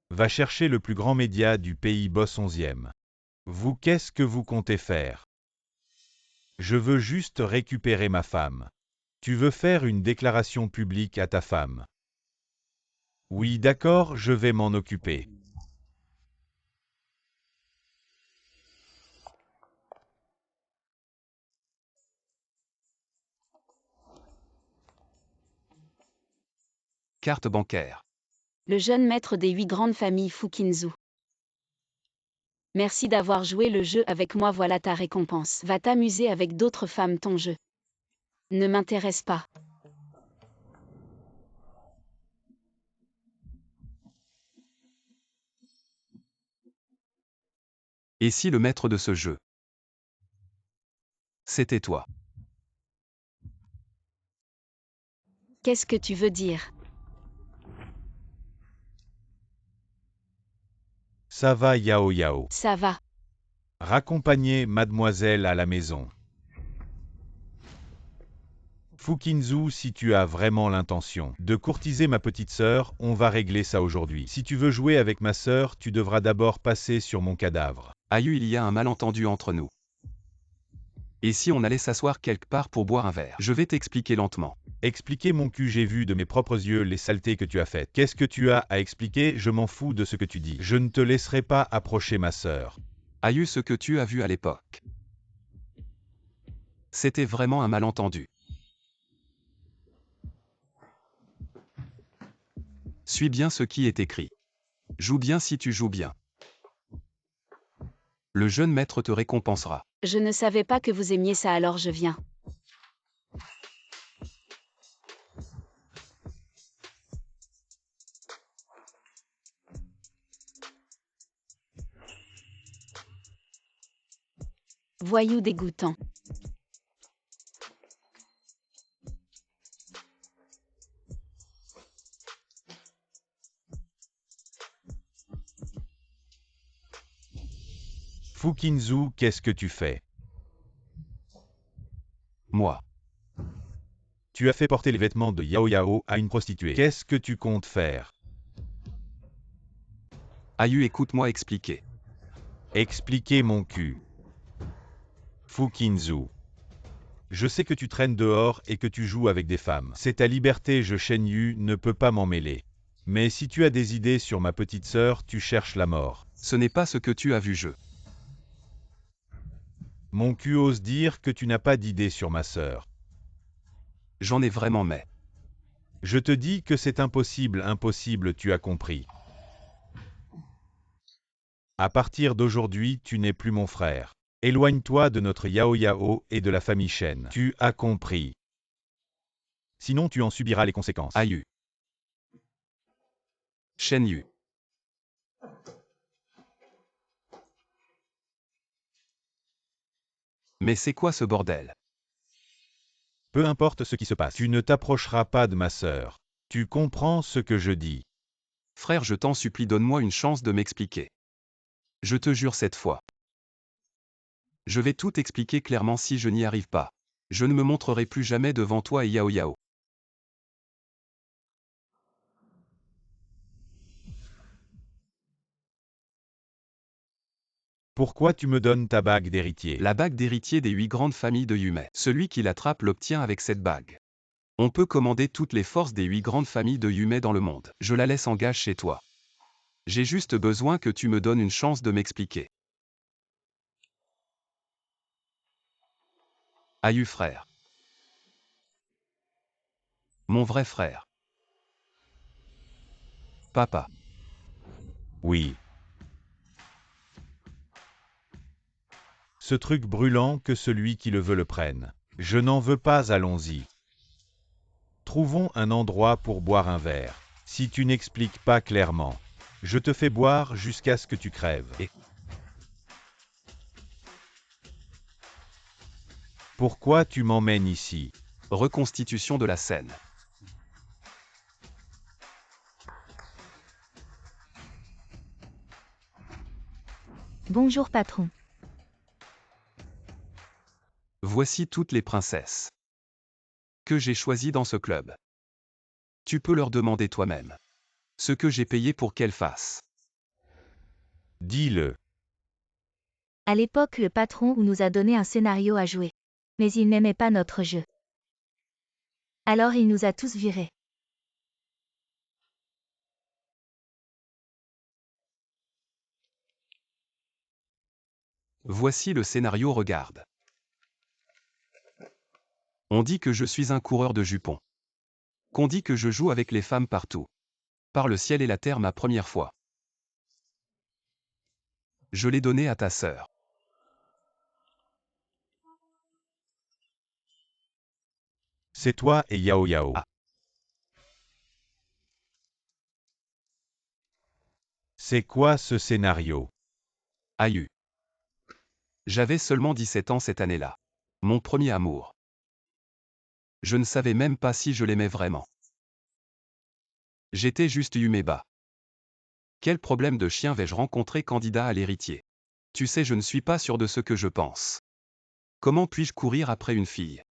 Va chercher le plus grand média du pays, Boss 11e. Vous, qu'est-ce que vous comptez faire? Je veux juste récupérer ma femme. Tu veux faire une déclaration publique à ta femme? Oui, d'accord, je vais m'en occuper. Carte bancaire. Le jeune maître des 8 grandes familles Fukinzu. Merci d'avoir joué le jeu avec moi, voilà ta récompense. Va t'amuser avec d'autres femmes, ton jeu ne m'intéresse pas. Et si le maître de ce jeu, c'était toi? Qu'est-ce que tu veux dire? Ça va Yao Yao. Ça va. Raccompagnez mademoiselle à la maison. Fukinzu, si tu as vraiment l'intention de courtiser ma petite sœur, on va régler ça aujourd'hui. Si tu veux jouer avec ma sœur, tu devras d'abord passer sur mon cadavre. Ayu, il y a un malentendu entre nous. Et si on allait s'asseoir quelque part pour boire un verre? Je vais t'expliquer lentement. Expliquer mon cul, j'ai vu de mes propres yeux les saletés que tu as faites. Qu'est-ce que tu as à expliquer? Je m'en fous de ce que tu dis. Je ne te laisserai pas approcher ma sœur. Ayu, ce que tu as vu à l'époque. C'était vraiment un malentendu. Suis bien ce qui est écrit. Joue bien si tu joues bien. Le jeune maître te récompensera. Je ne savais pas que vous aimiez ça, alors je viens. Voyou dégoûtant. Fukinzu, qu'est-ce que tu fais? Moi. Tu as fait porter les vêtements de Yao Yao à une prostituée. Qu'est-ce que tu comptes faire? Ayu, écoute-moi expliquer. Expliquer mon cul. Fukinzu. Je sais que tu traînes dehors et que tu joues avec des femmes. C'est ta liberté, je Shenyu ne peux pas m'en mêler. Mais si tu as des idées sur ma petite sœur, tu cherches la mort. Ce n'est pas ce que tu as vu, je. Mon cul ose dire que tu n'as pas d'idée sur ma sœur. J'en ai vraiment mais. Je te dis que c'est impossible, impossible, tu as compris. À partir d'aujourd'hui, tu n'es plus mon frère. Éloigne-toi de notre Yao Yao et de la famille Shen. Tu as compris. Sinon tu en subiras les conséquences. Ayu. Shenyu. Mais c'est quoi ce bordel? Peu importe ce qui se passe, tu ne t'approcheras pas de ma sœur. Tu comprends ce que je dis? Frère, je t'en supplie, donne-moi une chance de m'expliquer. Je te jure cette fois. Je vais tout expliquer clairement si je n'y arrive pas. Je ne me montrerai plus jamais devant toi et Yao Yao. Pourquoi tu me donnes ta bague d'héritier? La bague d'héritier des 8 grandes familles de Yume. Celui qui l'attrape l'obtient avec cette bague. On peut commander toutes les forces des 8 grandes familles de Yume dans le monde. Je la laisse en gage chez toi. J'ai juste besoin que tu me donnes une chance de m'expliquer. Ayu, frère. Mon vrai frère. Papa. Oui. Ce truc brûlant, que celui qui le veut le prenne. Je n'en veux pas, allons-y. Trouvons un endroit pour boire un verre. Si tu n'expliques pas clairement, je te fais boire jusqu'à ce que tu crèves. Et pourquoi tu m'emmènes ici? reconstitution de la scène. Bonjour patron. Voici toutes les princesses que j'ai choisies dans ce club. Tu peux leur demander toi-même ce que j'ai payé pour qu'elles fassent. Dis-le. À l'époque, le patron nous a donné un scénario à jouer. Mais il n'aimait pas notre jeu. Alors il nous a tous virés. Voici le scénario, regarde. On dit que je suis un coureur de jupons. Qu'on dit que je joue avec les femmes partout. Par le ciel et la terre ma première fois. Je l'ai donné à ta sœur. C'est toi et Yao Yao. Ah. C'est quoi ce scénario? Ayu. J'avais seulement 17 ans cette année-là. Mon premier amour. Je ne savais même pas si je l'aimais vraiment. J'étais juste Yumeba. Quel problème de chien vais-je rencontrer candidat à l'héritier? Tu sais, je ne suis pas sûr de ce que je pense. Comment puis-je courir après une fille?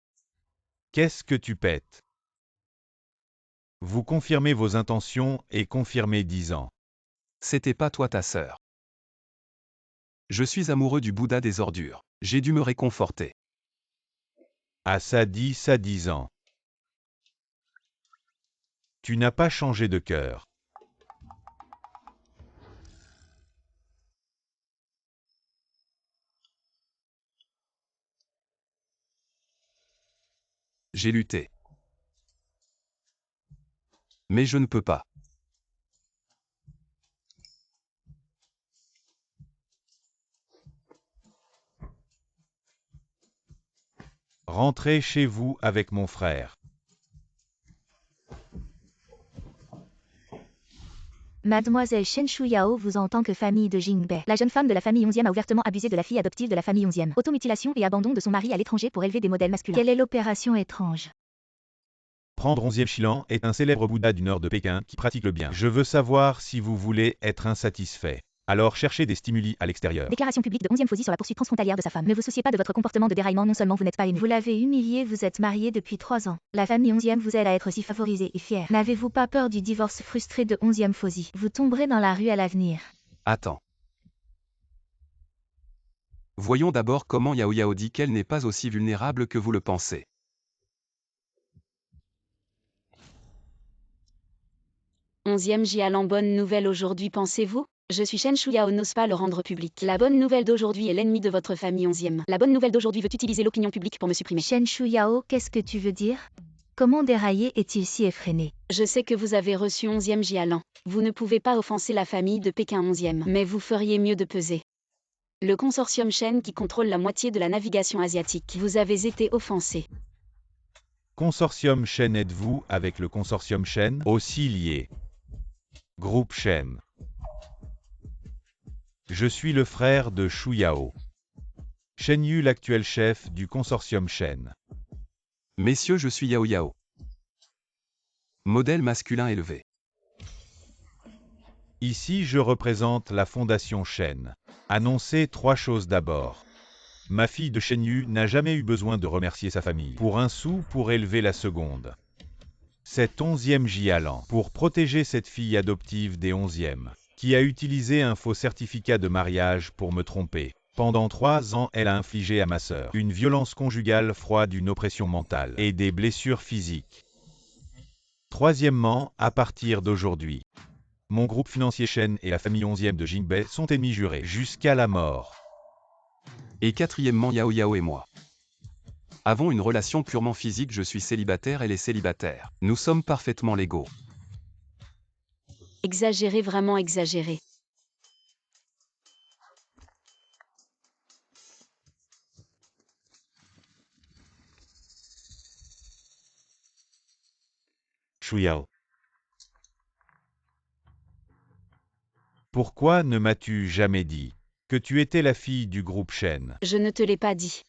Qu'est-ce que tu pètes? Vous confirmez vos intentions et confirmez 10 ans. C'était pas toi ta sœur. Je suis amoureux du Bouddha des ordures. J'ai dû me réconforter. Ah ça 10 ans. Tu n'as pas changé de cœur. J'ai lutté. Mais je ne peux pas. Rentrez chez vous avec mon frère. Mademoiselle Shen Shuyao vous en tant que famille de Jingbei. La jeune femme de la famille 11e a ouvertement abusé de la fille adoptive de la famille 11e. Automutilation et abandon de son mari à l'étranger pour élever des modèles masculins. Quelle est l'opération étrange? Prendre 11e Shilan est un célèbre Bouddha du nord de Pékin qui pratique le bien. Je veux savoir si vous voulez être insatisfait. Alors cherchez des stimuli à l'extérieur. Déclaration publique de 11e Fauzi sur la poursuite transfrontalière de sa femme. Ne vous souciez pas de votre comportement de déraillement, non seulement vous n'êtes pas aimé. Vous l'avez humilié, vous êtes marié depuis 3 ans. La famille 11e vous aide à être si favorisée et fière. N'avez-vous pas peur du divorce frustré de 11e Fauzi? Vous tomberez dans la rue à l'avenir. Attends. Voyons d'abord comment Yao Yao dit qu'elle n'est pas aussi vulnérable que vous le pensez. Onzième Jialan, bonne nouvelle aujourd'hui, pensez-vous? Je suis Shen Shuyao, n'ose pas le rendre public. La bonne nouvelle d'aujourd'hui est l'ennemi de votre famille 11e. La bonne nouvelle d'aujourd'hui veut utiliser l'opinion publique pour me supprimer. Shen Shuyao, qu'est-ce que tu veux dire? Comment dérailler est-il si effréné? Je sais que vous avez reçu 11e Jialan. Vous ne pouvez pas offenser la famille de Pékin 11e, mais vous feriez mieux de peser. Le consortium Shen qui contrôle la moitié de la navigation asiatique. Vous avez été offensé. Consortium Shen, êtes-vous avec le consortium Shen aussi lié? Groupe Shen. Je suis le frère de Shuyao. Shen Yu, l'actuel chef du consortium Shen. Messieurs, je suis Yao Yao. Modèle masculin élevé. Ici, je représente la fondation Shen. Annoncez 3 choses d'abord. Ma fille de Shen Yu n'a jamais eu besoin de remercier sa famille pour un sou pour élever la seconde. Cet 11e Jialan pour protéger cette fille adoptive des 11e, qui a utilisé un faux certificat de mariage pour me tromper. Pendant 3 ans, elle a infligé à ma sœur une violence conjugale froide, une oppression mentale et des blessures physiques. Troisièmement, à partir d'aujourd'hui, mon groupe financier Shen et la famille 11e de Jingbei sont ennemis jurés jusqu'à la mort. Et quatrièmement, Yao Yao et moi avons une relation purement physique, je suis célibataire, elle est célibataire. Nous sommes parfaitement légaux. Exagéré, vraiment exagéré. Shuyao. Pourquoi ne m'as-tu jamais dit que tu étais la fille du groupe Shen? Je ne te l'ai pas dit.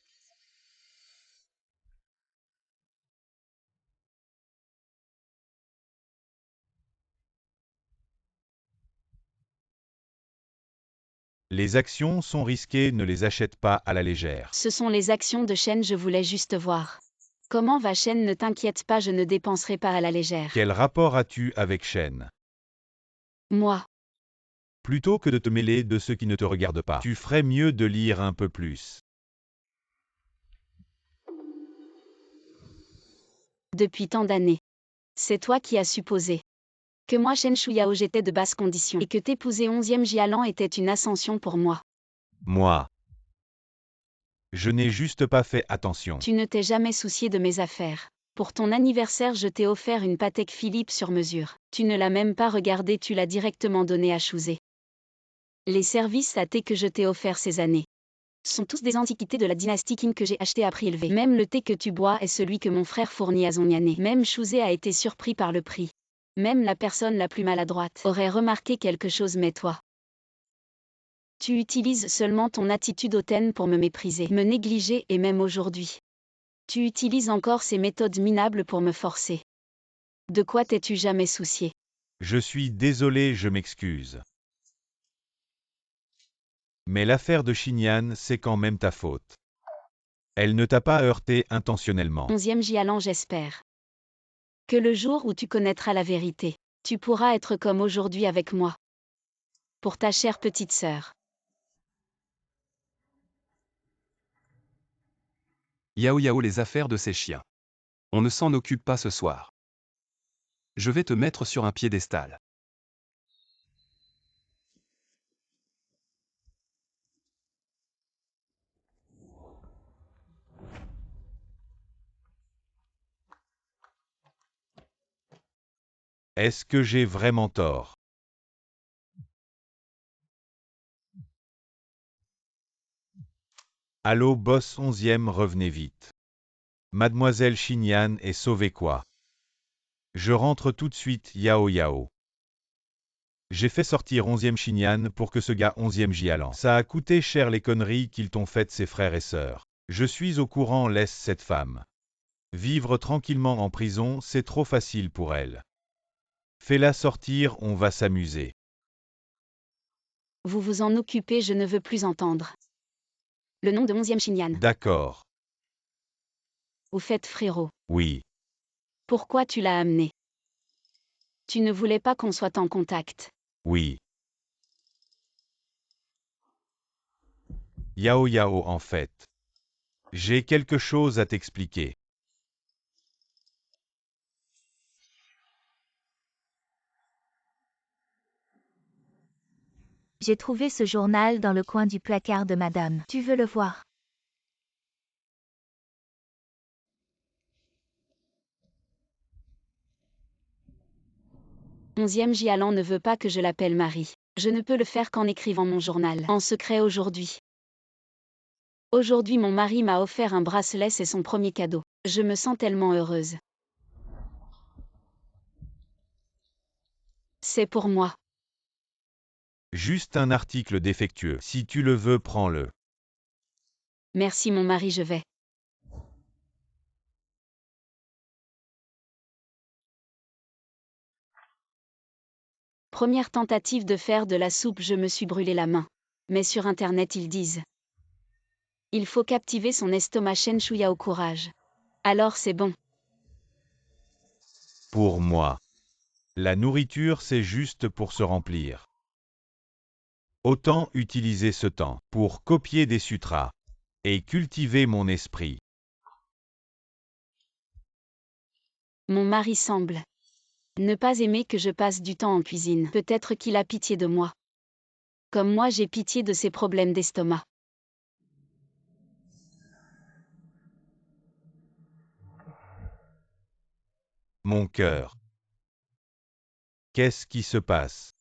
Les actions sont risquées, ne les achète pas à la légère. Ce sont les actions de Shen, je voulais juste voir. Comment va Shen? Ne t'inquiète pas, je ne dépenserai pas à la légère. Quel rapport as-tu avec Shen? Moi. Plutôt que de te mêler de ce qui ne te regarde pas, tu ferais mieux de lire un peu plus. Depuis tant d'années. C'est toi qui as supposé que moi, Shen Shuyao, j'étais de basse condition et que t'épouser 11e Jialan était une ascension pour moi. Moi. Je n'ai juste pas fait attention. Tu ne t'es jamais soucié de mes affaires. Pour ton anniversaire, je t'ai offert une Patek Philippe sur mesure. Tu ne l'as même pas regardée, tu l'as directement donnée à Chouzé. Les services à thé que je t'ai offerts ces années sont tous des antiquités de la dynastie Qing que j'ai acheté à prix élevé. Même le thé que tu bois est celui que mon frère fournit à Zonyané. Même Chouzé a été surpris par le prix. Même la personne la plus maladroite aurait remarqué quelque chose, mais toi, tu utilises seulement ton attitude hautaine pour me mépriser, me négliger et même aujourd'hui. Tu utilises encore ces méthodes minables pour me forcer. De quoi t'es-tu jamais soucié? Je suis désolé, je m'excuse. Mais l'affaire de Xinyan, c'est quand même ta faute. Elle ne t'a pas heurté intentionnellement. 11e Jialan, j'espère. Que le jour où tu connaîtras la vérité, tu pourras être comme aujourd'hui avec moi. Pour ta chère petite sœur. Yao Yao, les affaires de ces chiens. On ne s'en occupe pas ce soir. Je vais te mettre sur un piédestal. Est-ce que j'ai vraiment tort? Allô boss 11e, revenez vite. Mademoiselle Xinyan est sauvée quoi? Je rentre tout de suite, Yao Yao. J'ai fait sortir 11e Xinyan pour que ce gars 11e Jialan. Ça a coûté cher les conneries qu'ils t'ont faites ses frères et sœurs. Je suis au courant, laisse cette femme. Vivre tranquillement en prison, c'est trop facile pour elle. Fais-la sortir, on va s'amuser. Vous vous en occupez, je ne veux plus entendre. Le nom de 11e Xinyan. D'accord. Au fait, frérot. Oui. Pourquoi tu l'as amené? Tu ne voulais pas qu'on soit en contact. Oui. Yao Yao en fait. J'ai quelque chose à t'expliquer. J'ai trouvé ce journal dans le coin du placard de madame. Tu veux le voir? Onzième Jialan ne veut pas que je l'appelle Marie. Je ne peux le faire qu'en écrivant mon journal. En secret aujourd'hui. Aujourd'hui mon mari m'a offert un bracelet, c'est son premier cadeau. Je me sens tellement heureuse. C'est pour moi. Juste un article défectueux. Si tu le veux, prends-le. Merci mon mari, je vais. Première tentative de faire de la soupe, je me suis brûlé la main. Mais sur internet ils disent. Il faut captiver son estomac, Shen Shuya au courage. Alors c'est bon. Pour moi. La nourriture, c'est juste pour se remplir. Autant utiliser ce temps pour copier des sutras et cultiver mon esprit. Mon mari semble ne pas aimer que je passe du temps en cuisine. Peut-être qu'il a pitié de moi. Comme moi j'ai pitié de ses problèmes d'estomac. Mon cœur. Qu'est-ce qui se passe?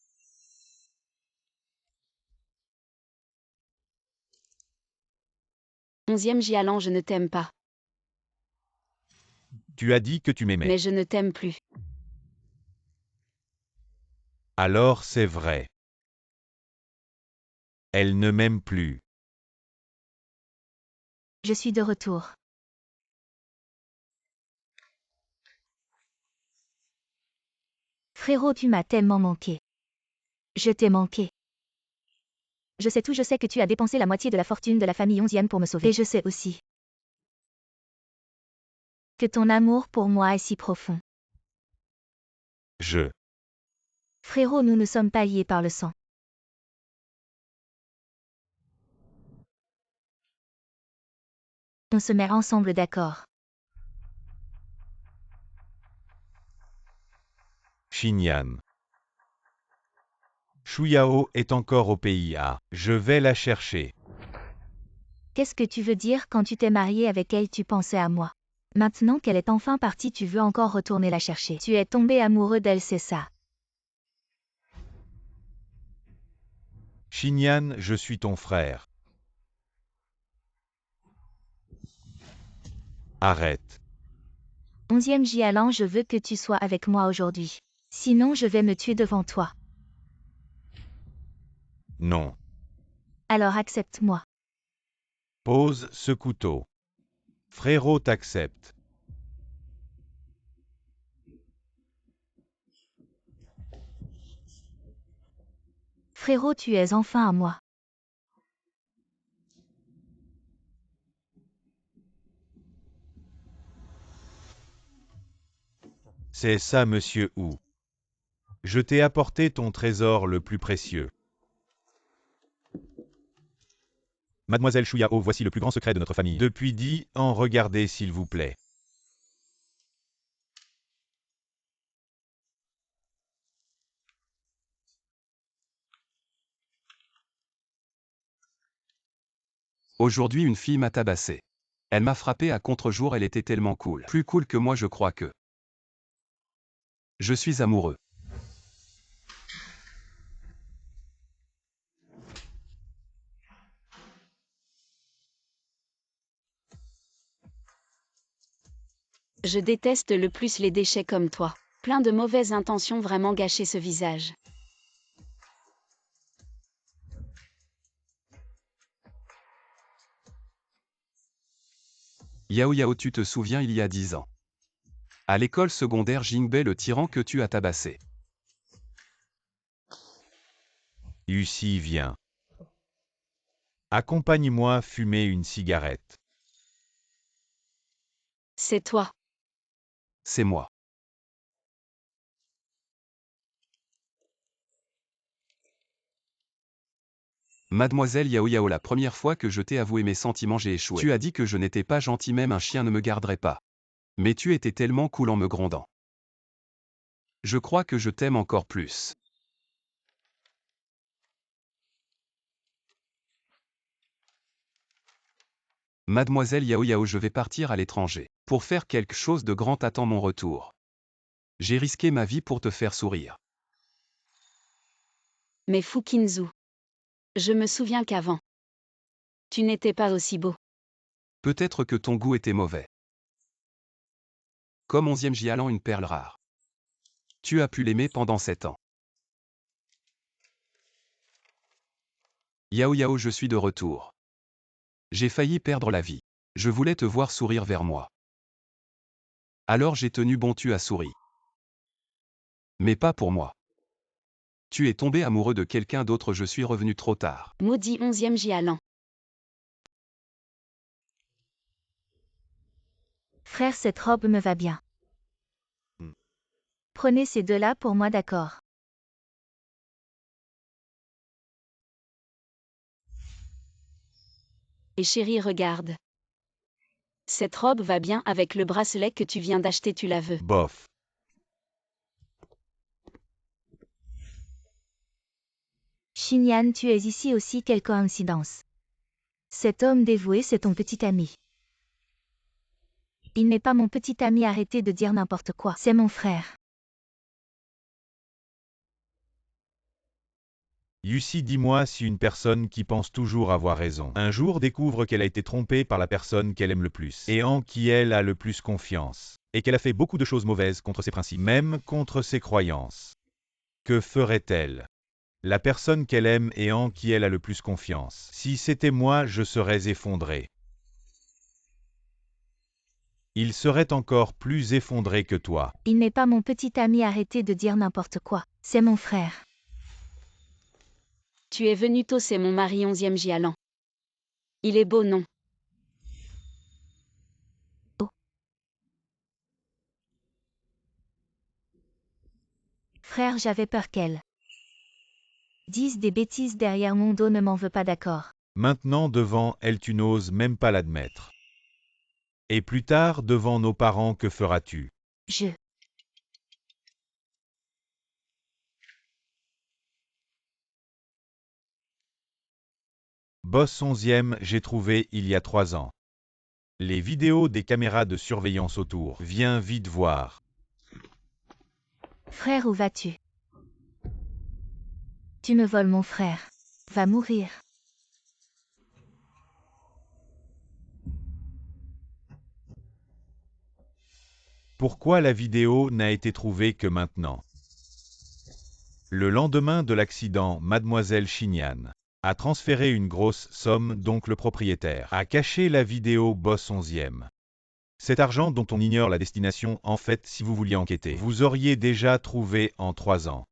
Onzième Jialan, je ne t'aime pas. Tu as dit que tu m'aimais. Mais je ne t'aime plus. Alors c'est vrai. Elle ne m'aime plus. Je suis de retour. Frérot, tu m'as tellement manqué. Je t'ai manqué. Je sais tout, je sais que tu as dépensé la moitié de la fortune de la famille 11e pour me sauver. Et je sais aussi que ton amour pour moi est si profond. Frérot, nous ne sommes pas liés par le sang. On se met ensemble d'accord. Xinyan. Shuyao est encore au pays A. Je vais la chercher. Qu'est-ce que tu veux dire quand tu t'es marié avec elle, tu pensais à moi? Maintenant qu'elle est enfin partie, tu veux encore retourner la chercher. Tu es tombé amoureux d'elle, c'est ça? Xinyan, je suis ton frère. Arrête. 11e Jialan, je veux que tu sois avec moi aujourd'hui. Sinon, je vais me tuer devant toi. Non. Alors accepte-moi. Pose ce couteau. Frérot t'accepte. Frérot, tu es enfin à moi. C'est ça, monsieur Wu. Je t'ai apporté ton trésor le plus précieux. Mademoiselle Shu Yao, voici le plus grand secret de notre famille. Depuis 10 ans, regardez s'il vous plaît. Aujourd'hui, une fille m'a tabassé. Elle m'a frappé à contre-jour, elle était tellement cool. Plus cool que moi, je crois que. Je suis amoureux. Je déteste le plus les déchets comme toi. Plein de mauvaises intentions vraiment gâcher ce visage. Yao Yao, tu te souviens il y a 10 ans. À l'école secondaire Jingbei, le tyran que tu as tabassé. Yusi, viens. Accompagne-moi fumer une cigarette. C'est toi. C'est moi. Mademoiselle Yao Yao, la première fois que je t'ai avoué mes sentiments, j'ai échoué. Tu as dit que je n'étais pas gentil, même un chien ne me garderait pas. Mais tu étais tellement cool en me grondant. Je crois que je t'aime encore plus. Mademoiselle Yao Yao, je vais partir à l'étranger. Pour faire quelque chose de grand, attends mon retour. J'ai risqué ma vie pour te faire sourire. Mais Fukinzu. Je me souviens qu'avant. Tu n'étais pas aussi beau. Peut-être que ton goût était mauvais. Comme 11e Jialan, une perle rare. Tu as pu l'aimer pendant 7 ans. Yao Yao, je suis de retour. J'ai failli perdre la vie. Je voulais te voir sourire vers moi. Alors j'ai tenu bon, tu as souri. Mais pas pour moi. Tu es tombé amoureux de quelqu'un d'autre, je suis revenu trop tard. Maudit 11e Jialan. Frère, cette robe me va bien. Hmm. Prenez ces deux-là pour moi, d'accord? Et chérie, regarde. Cette robe va bien avec le bracelet que tu viens d'acheter, tu la veux. Bof. Xinyan, tu es ici aussi, quelle coïncidence. Cet homme dévoué, c'est ton petit ami. Il n'est pas mon petit ami, arrêtez de dire n'importe quoi. C'est mon frère. Yusi, dis-moi si une personne qui pense toujours avoir raison, un jour découvre qu'elle a été trompée par la personne qu'elle aime le plus, et en qui elle a le plus confiance, et qu'elle a fait beaucoup de choses mauvaises contre ses principes, même contre ses croyances. Que ferait-elle? La personne qu'elle aime et en qui elle a le plus confiance. Si c'était moi, je serais effondré. Il serait encore plus effondré que toi. Il n'est pas mon petit ami, arrêtez de dire n'importe quoi. C'est mon frère. Tu es venu tôt, c'est mon mari 11e Jialan. Il est beau, non? Frère, j'avais peur qu'elle dise des bêtises derrière mon dos, ne m'en veux pas, d'accord? Maintenant devant elle tu n'oses même pas l'admettre. Et plus tard devant nos parents que feras-tu? Je Boss 11e, j'ai trouvé il y a 3 ans. Les vidéos des caméras de surveillance autour. Viens vite voir. Frère, où vas-tu? Tu me voles mon frère. Va mourir. Pourquoi la vidéo n'a été trouvée que maintenant? Le lendemain de l'accident, Mademoiselle Xinyan a transféré une grosse somme, donc le propriétaire a caché la vidéo Boss 11e. Cet argent dont on ignore la destination, en fait, si vous vouliez enquêter, vous auriez déjà trouvé en 3 ans.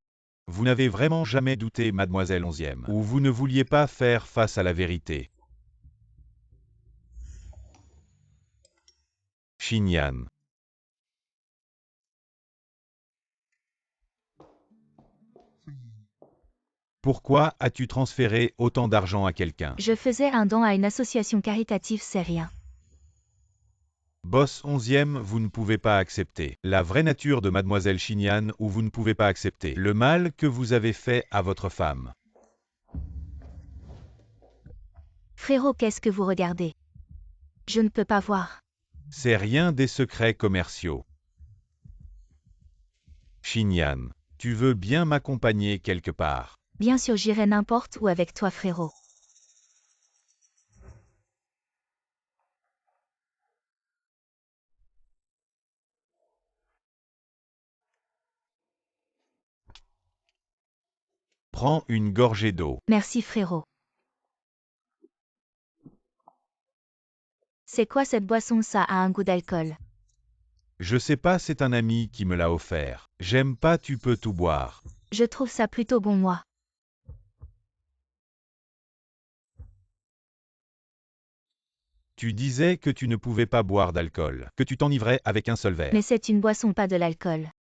Vous n'avez vraiment jamais douté, Mademoiselle 11e, ou vous ne vouliez pas faire face à la vérité. Xinyan. Pourquoi as-tu transféré autant d'argent à quelqu'un? Je faisais un don à une association caritative, c'est rien. Boss 11e, vous ne pouvez pas accepter la vraie nature de mademoiselle Xinyan ou vous ne pouvez pas accepter le mal que vous avez fait à votre femme. Frérot, qu'est-ce que vous regardez? Je ne peux pas voir. C'est rien des secrets commerciaux. Xinyan, tu veux bien m'accompagner quelque part? Bien sûr, j'irai n'importe où avec toi, frérot. Prends une gorgée d'eau. Merci, frérot. C'est quoi cette boisson? Ça a un goût d'alcool. Je sais pas, c'est un ami qui me l'a offert. J'aime pas, tu peux tout boire. Je trouve ça plutôt bon, moi. Tu disais que tu ne pouvais pas boire d'alcool, que tu t'enivrais avec un seul verre. Mais c'est une boisson, pas de l'alcool.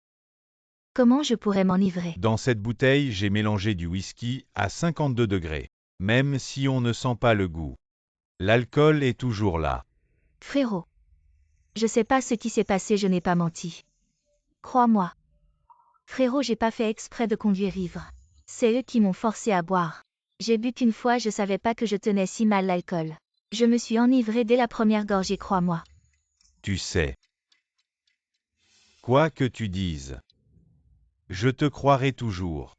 Comment je pourrais m'enivrer? Dans cette bouteille, j'ai mélangé du whisky à 52 degrés. Même si on ne sent pas le goût, l'alcool est toujours là. Frérot. Je sais pas ce qui s'est passé, je n'ai pas menti. Crois-moi. Frérot, j'ai pas fait exprès de conduire ivre. C'est eux qui m'ont forcé à boire. J'ai bu qu'une fois, je savais pas que je tenais si mal l'alcool. Je me suis enivré dès la première gorgée, crois-moi. Tu sais. Quoi que tu dises, je te croirai toujours.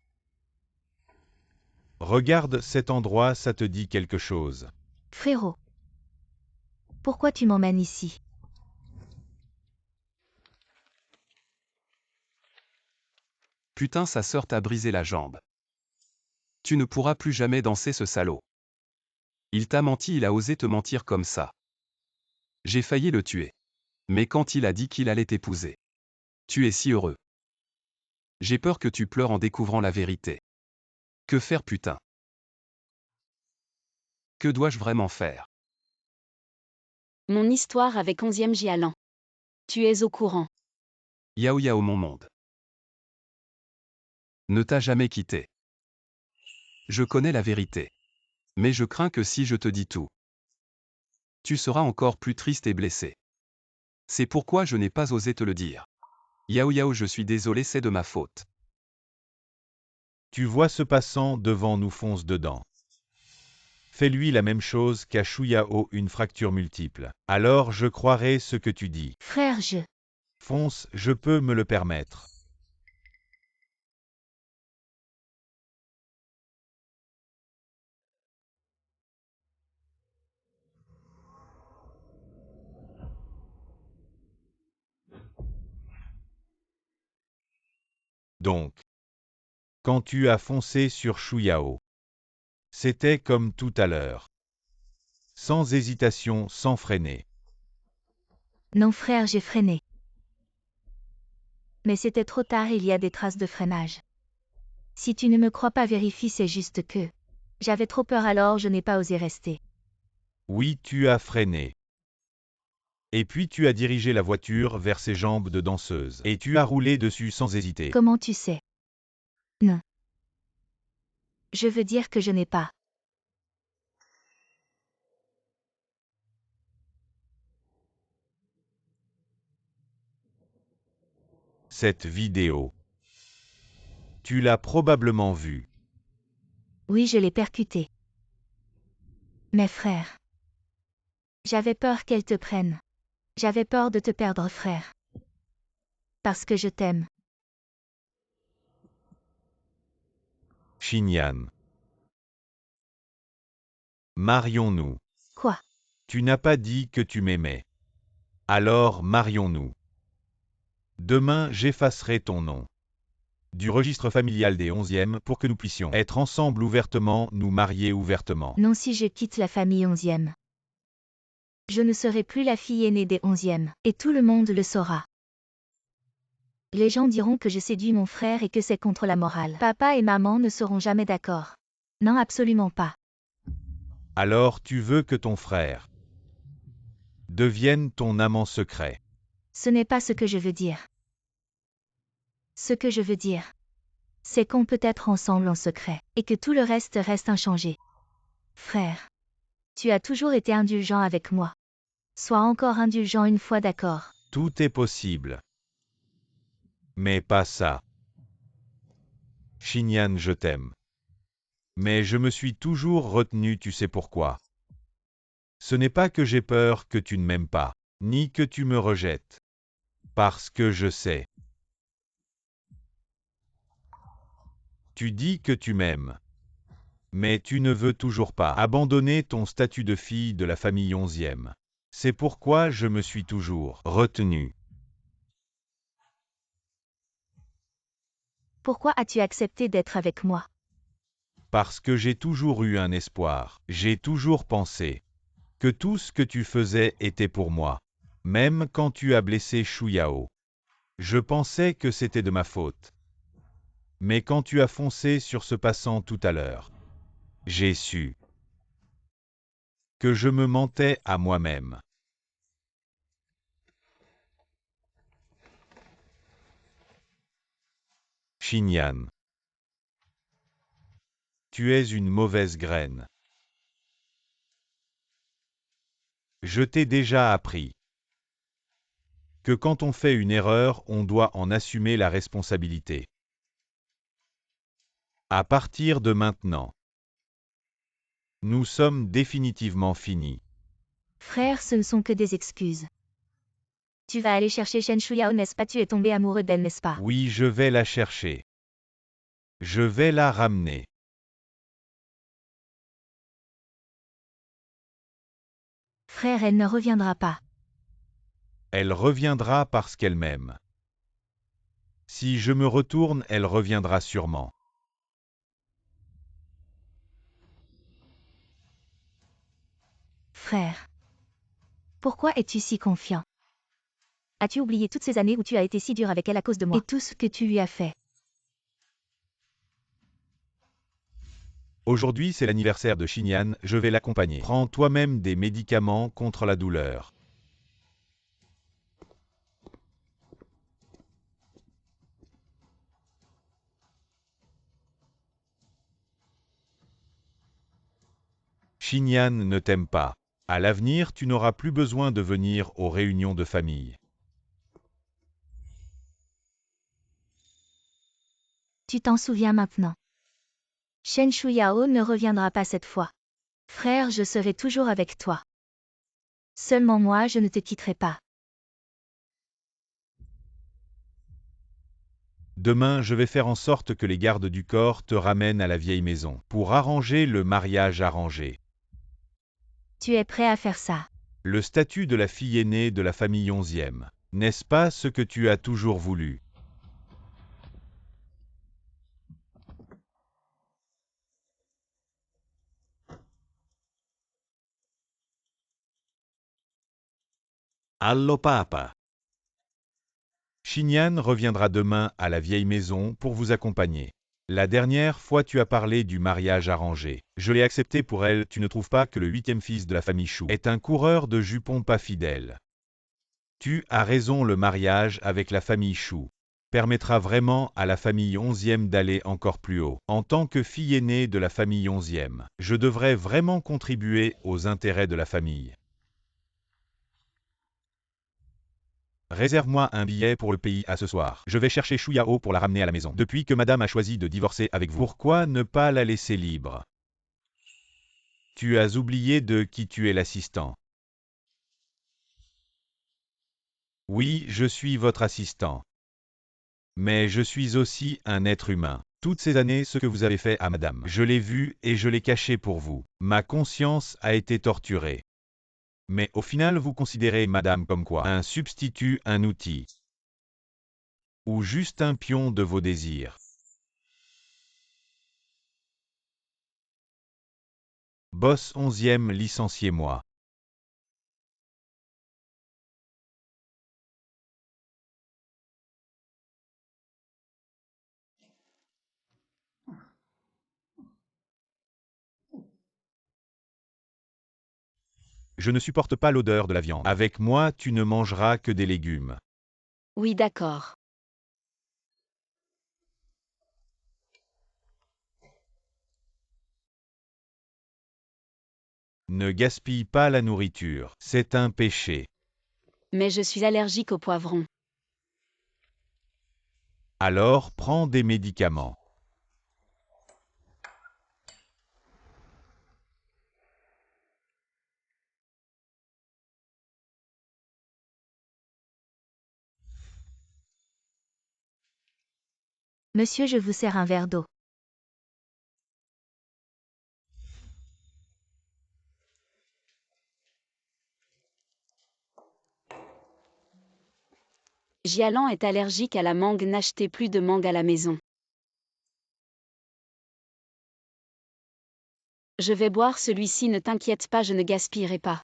Regarde cet endroit, ça te dit quelque chose. Frérot. Pourquoi tu m'emmènes ici? Putain, sa sœur t'a brisé la jambe. Tu ne pourras plus jamais danser, ce salaud. Il t'a menti, il a osé te mentir comme ça. J'ai failli le tuer. Mais quand il a dit qu'il allait t'épouser. Tu es si heureux. J'ai peur que tu pleures en découvrant la vérité. Que faire, putain? Que dois-je vraiment faire? Mon histoire avec 11e Jialan. Tu es au courant. Yao Yao, mon monde. Ne t'a jamais quitté. Je connais la vérité. Mais je crains que si je te dis tout, tu seras encore plus triste et blessé. C'est pourquoi je n'ai pas osé te le dire. Yao Yao, je suis désolé, c'est de ma faute. Tu vois ce passant devant nous, fonce dedans. Fais-lui la même chose qu'à Shu Yao, une fracture multiple. Alors je croirai ce que tu dis. Frère, Fonce, je peux me le permettre. Donc, quand tu as foncé sur Shu Yao, c'était comme tout à l'heure. Sans hésitation, sans freiner. Non, frère, j'ai freiné. Mais c'était trop tard, il y a des traces de freinage. Si tu ne me crois pas, vérifie, c'est juste que... J'avais trop peur, alors je n'ai pas osé rester. Oui, tu as freiné. Et puis tu as dirigé la voiture vers ses jambes de danseuse. Et tu as roulé dessus sans hésiter. Comment tu sais? Non. Je veux dire que je n'ai pas. Cette vidéo. Tu l'as probablement vue. Oui, je l'ai percuté. Mes frères. J'avais peur qu'elle te prenne. J'avais peur de te perdre, frère. Parce que je t'aime. Xinyan. Marions-nous. Quoi? Tu n'as pas dit que tu m'aimais. Alors marions-nous. Demain j'effacerai ton nom du registre familial des 11e pour que nous puissions être ensemble ouvertement, nous marier ouvertement. Non, si je quitte la famille 11e. Je ne serai plus la fille aînée des 11e, et tout le monde le saura. Les gens diront que je séduis mon frère et que c'est contre la morale. Papa et maman ne seront jamais d'accord. Non, absolument pas. Alors tu veux que ton frère devienne ton amant secret. Ce n'est pas ce que je veux dire. Ce que je veux dire, C'est qu'on peut être ensemble en secret, et que tout le reste reste inchangé. Frère, tu as toujours été indulgent avec moi. Sois encore indulgent une fois, d'accord? Tout est possible. Mais pas ça. Xinyan, je t'aime. Mais je me suis toujours retenu, tu sais pourquoi. Ce n'est pas que j'ai peur que tu ne m'aimes pas, ni que tu me rejettes. Parce que je sais. Tu dis que tu m'aimes. Mais tu ne veux toujours pas abandonner ton statut de fille de la famille 11e. C'est pourquoi je me suis toujours retenu. Pourquoi as-tu accepté d'être avec moi? Parce que j'ai toujours eu un espoir. J'ai toujours pensé que tout ce que tu faisais était pour moi. Même quand tu as blessé Shu Yao. Je pensais que c'était de ma faute. Mais quand tu as foncé sur ce passant tout à l'heure, j'ai su que je me mentais à moi-même. Xinyan. Tu es une mauvaise graine. Je t'ai déjà appris que quand on fait une erreur, on doit en assumer la responsabilité. À partir de maintenant, nous sommes définitivement finis. Frère, ce ne sont que des excuses. Tu vas aller chercher Shen Shuyao, n'est-ce pas? Tu es tombé amoureux d'elle, n'est-ce pas? Oui, je vais la chercher. Je vais la ramener. Frère, elle ne reviendra pas. Elle reviendra parce qu'elle m'aime. Si je me retourne, elle reviendra sûrement. Frère, pourquoi es-tu si confiant? As-tu oublié toutes ces années où tu as été si dur avec elle à cause de moi? Et tout ce que tu lui as fait? Aujourd'hui, c'est l'anniversaire de Xinyan, je vais l'accompagner. Prends toi-même des médicaments contre la douleur. Xinyan ne t'aime pas. À l'avenir, tu n'auras plus besoin de venir aux réunions de famille. Tu t'en souviens maintenant. Shen Shuyao ne reviendra pas cette fois. Frère, je serai toujours avec toi. Seulement moi, je ne te quitterai pas. Demain, je vais faire en sorte que les gardes du corps te ramènent à la vieille maison, pour arranger le mariage arrangé. Tu es prêt à faire ça? Le statut de la fille aînée de la famille 11e. N'est-ce pas ce que tu as toujours voulu? Allo papa. Xinyan reviendra demain à la vieille maison pour vous accompagner. La dernière fois tu as parlé du mariage arrangé. Je l'ai accepté pour elle, tu ne trouves pas que le 8e fils de la famille Shu est un coureur de jupons pas fidèle? Tu as raison, le mariage avec la famille Shu permettra vraiment à la famille 11e d'aller encore plus haut. En tant que fille aînée de la famille 11e, je devrais vraiment contribuer aux intérêts de la famille. Réserve-moi un billet pour le pays à ce soir. Je vais chercher Shu Yao pour la ramener à la maison. Depuis que madame a choisi de divorcer avec vous, pourquoi ne pas la laisser libre? Tu as oublié de qui tu es l'assistant. Oui, je suis votre assistant. Mais je suis aussi un être humain. Toutes ces années, ce que vous avez fait à madame, je l'ai vu et je l'ai caché pour vous. Ma conscience a été torturée. Mais au final, vous considérez madame comme quoi? Un substitut, un outil. Ou juste un pion de vos désirs. Boss 11e, licenciez-moi. Je ne supporte pas l'odeur de la viande. Avec moi, tu ne mangeras que des légumes. Oui, d'accord. Ne gaspille pas la nourriture, c'est un péché. Mais je suis allergique aux poivrons. Alors prends des médicaments. Monsieur, je vous sers un verre d'eau. Jialan est allergique à la mangue. N'achetez plus de mangue à la maison. Je vais boire celui-ci, ne t'inquiète pas, je ne gaspillerai pas.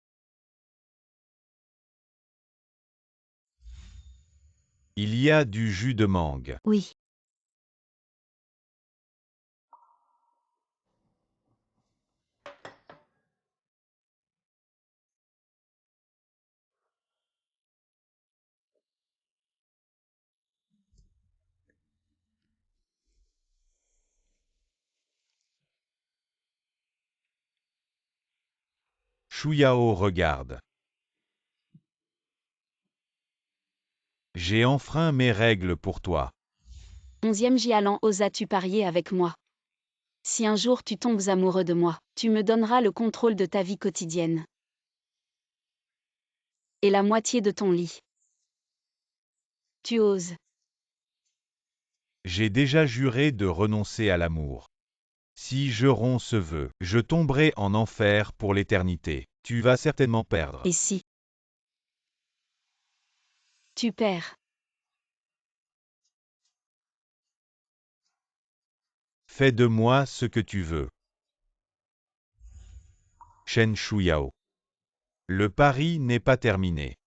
Il y a du jus de mangue. Oui. Shu Yao regarde. J'ai enfreint mes règles pour toi. 11e Jialan, osas-tu parier avec moi? Si un jour tu tombes amoureux de moi, tu me donneras le contrôle de ta vie quotidienne. Et la moitié de ton lit. Tu oses. J'ai déjà juré de renoncer à l'amour. Si je romps ce vœu, je tomberai en enfer pour l'éternité. Tu vas certainement perdre. Et si tu perds? Fais de moi ce que tu veux. Shen Shuyao. Le pari n'est pas terminé.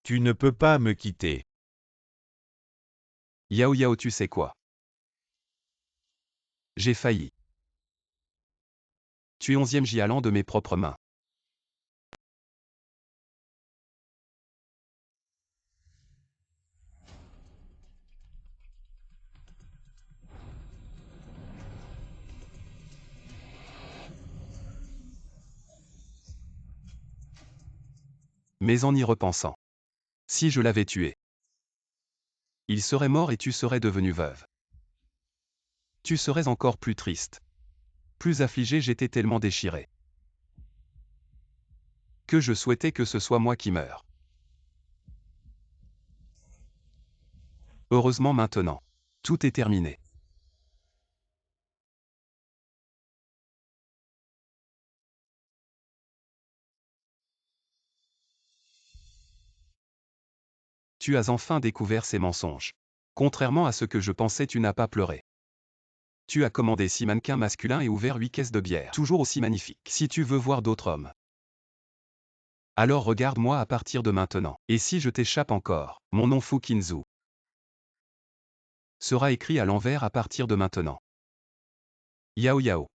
Tu ne peux pas me quitter. Yao Yao, tu sais quoi? J'ai failli. Tu es 11e Jialan de mes propres mains. Mais en y repensant, si je l'avais tué, il serait mort et tu serais devenue veuve. Tu serais encore plus triste. Plus affligé, j'étais tellement déchiré que je souhaitais que ce soit moi qui meure. Heureusement maintenant, tout est terminé. Tu as enfin découvert ces mensonges. Contrairement à ce que je pensais, tu n'as pas pleuré. Tu as commandé 6 mannequins masculins et ouvert 8 caisses de bière, toujours aussi magnifiques. Si tu veux voir d'autres hommes, alors regarde-moi à partir de maintenant. Et si je t'échappe encore, mon nom Fu Qinzu sera écrit à l'envers à partir de maintenant. Yao Yao.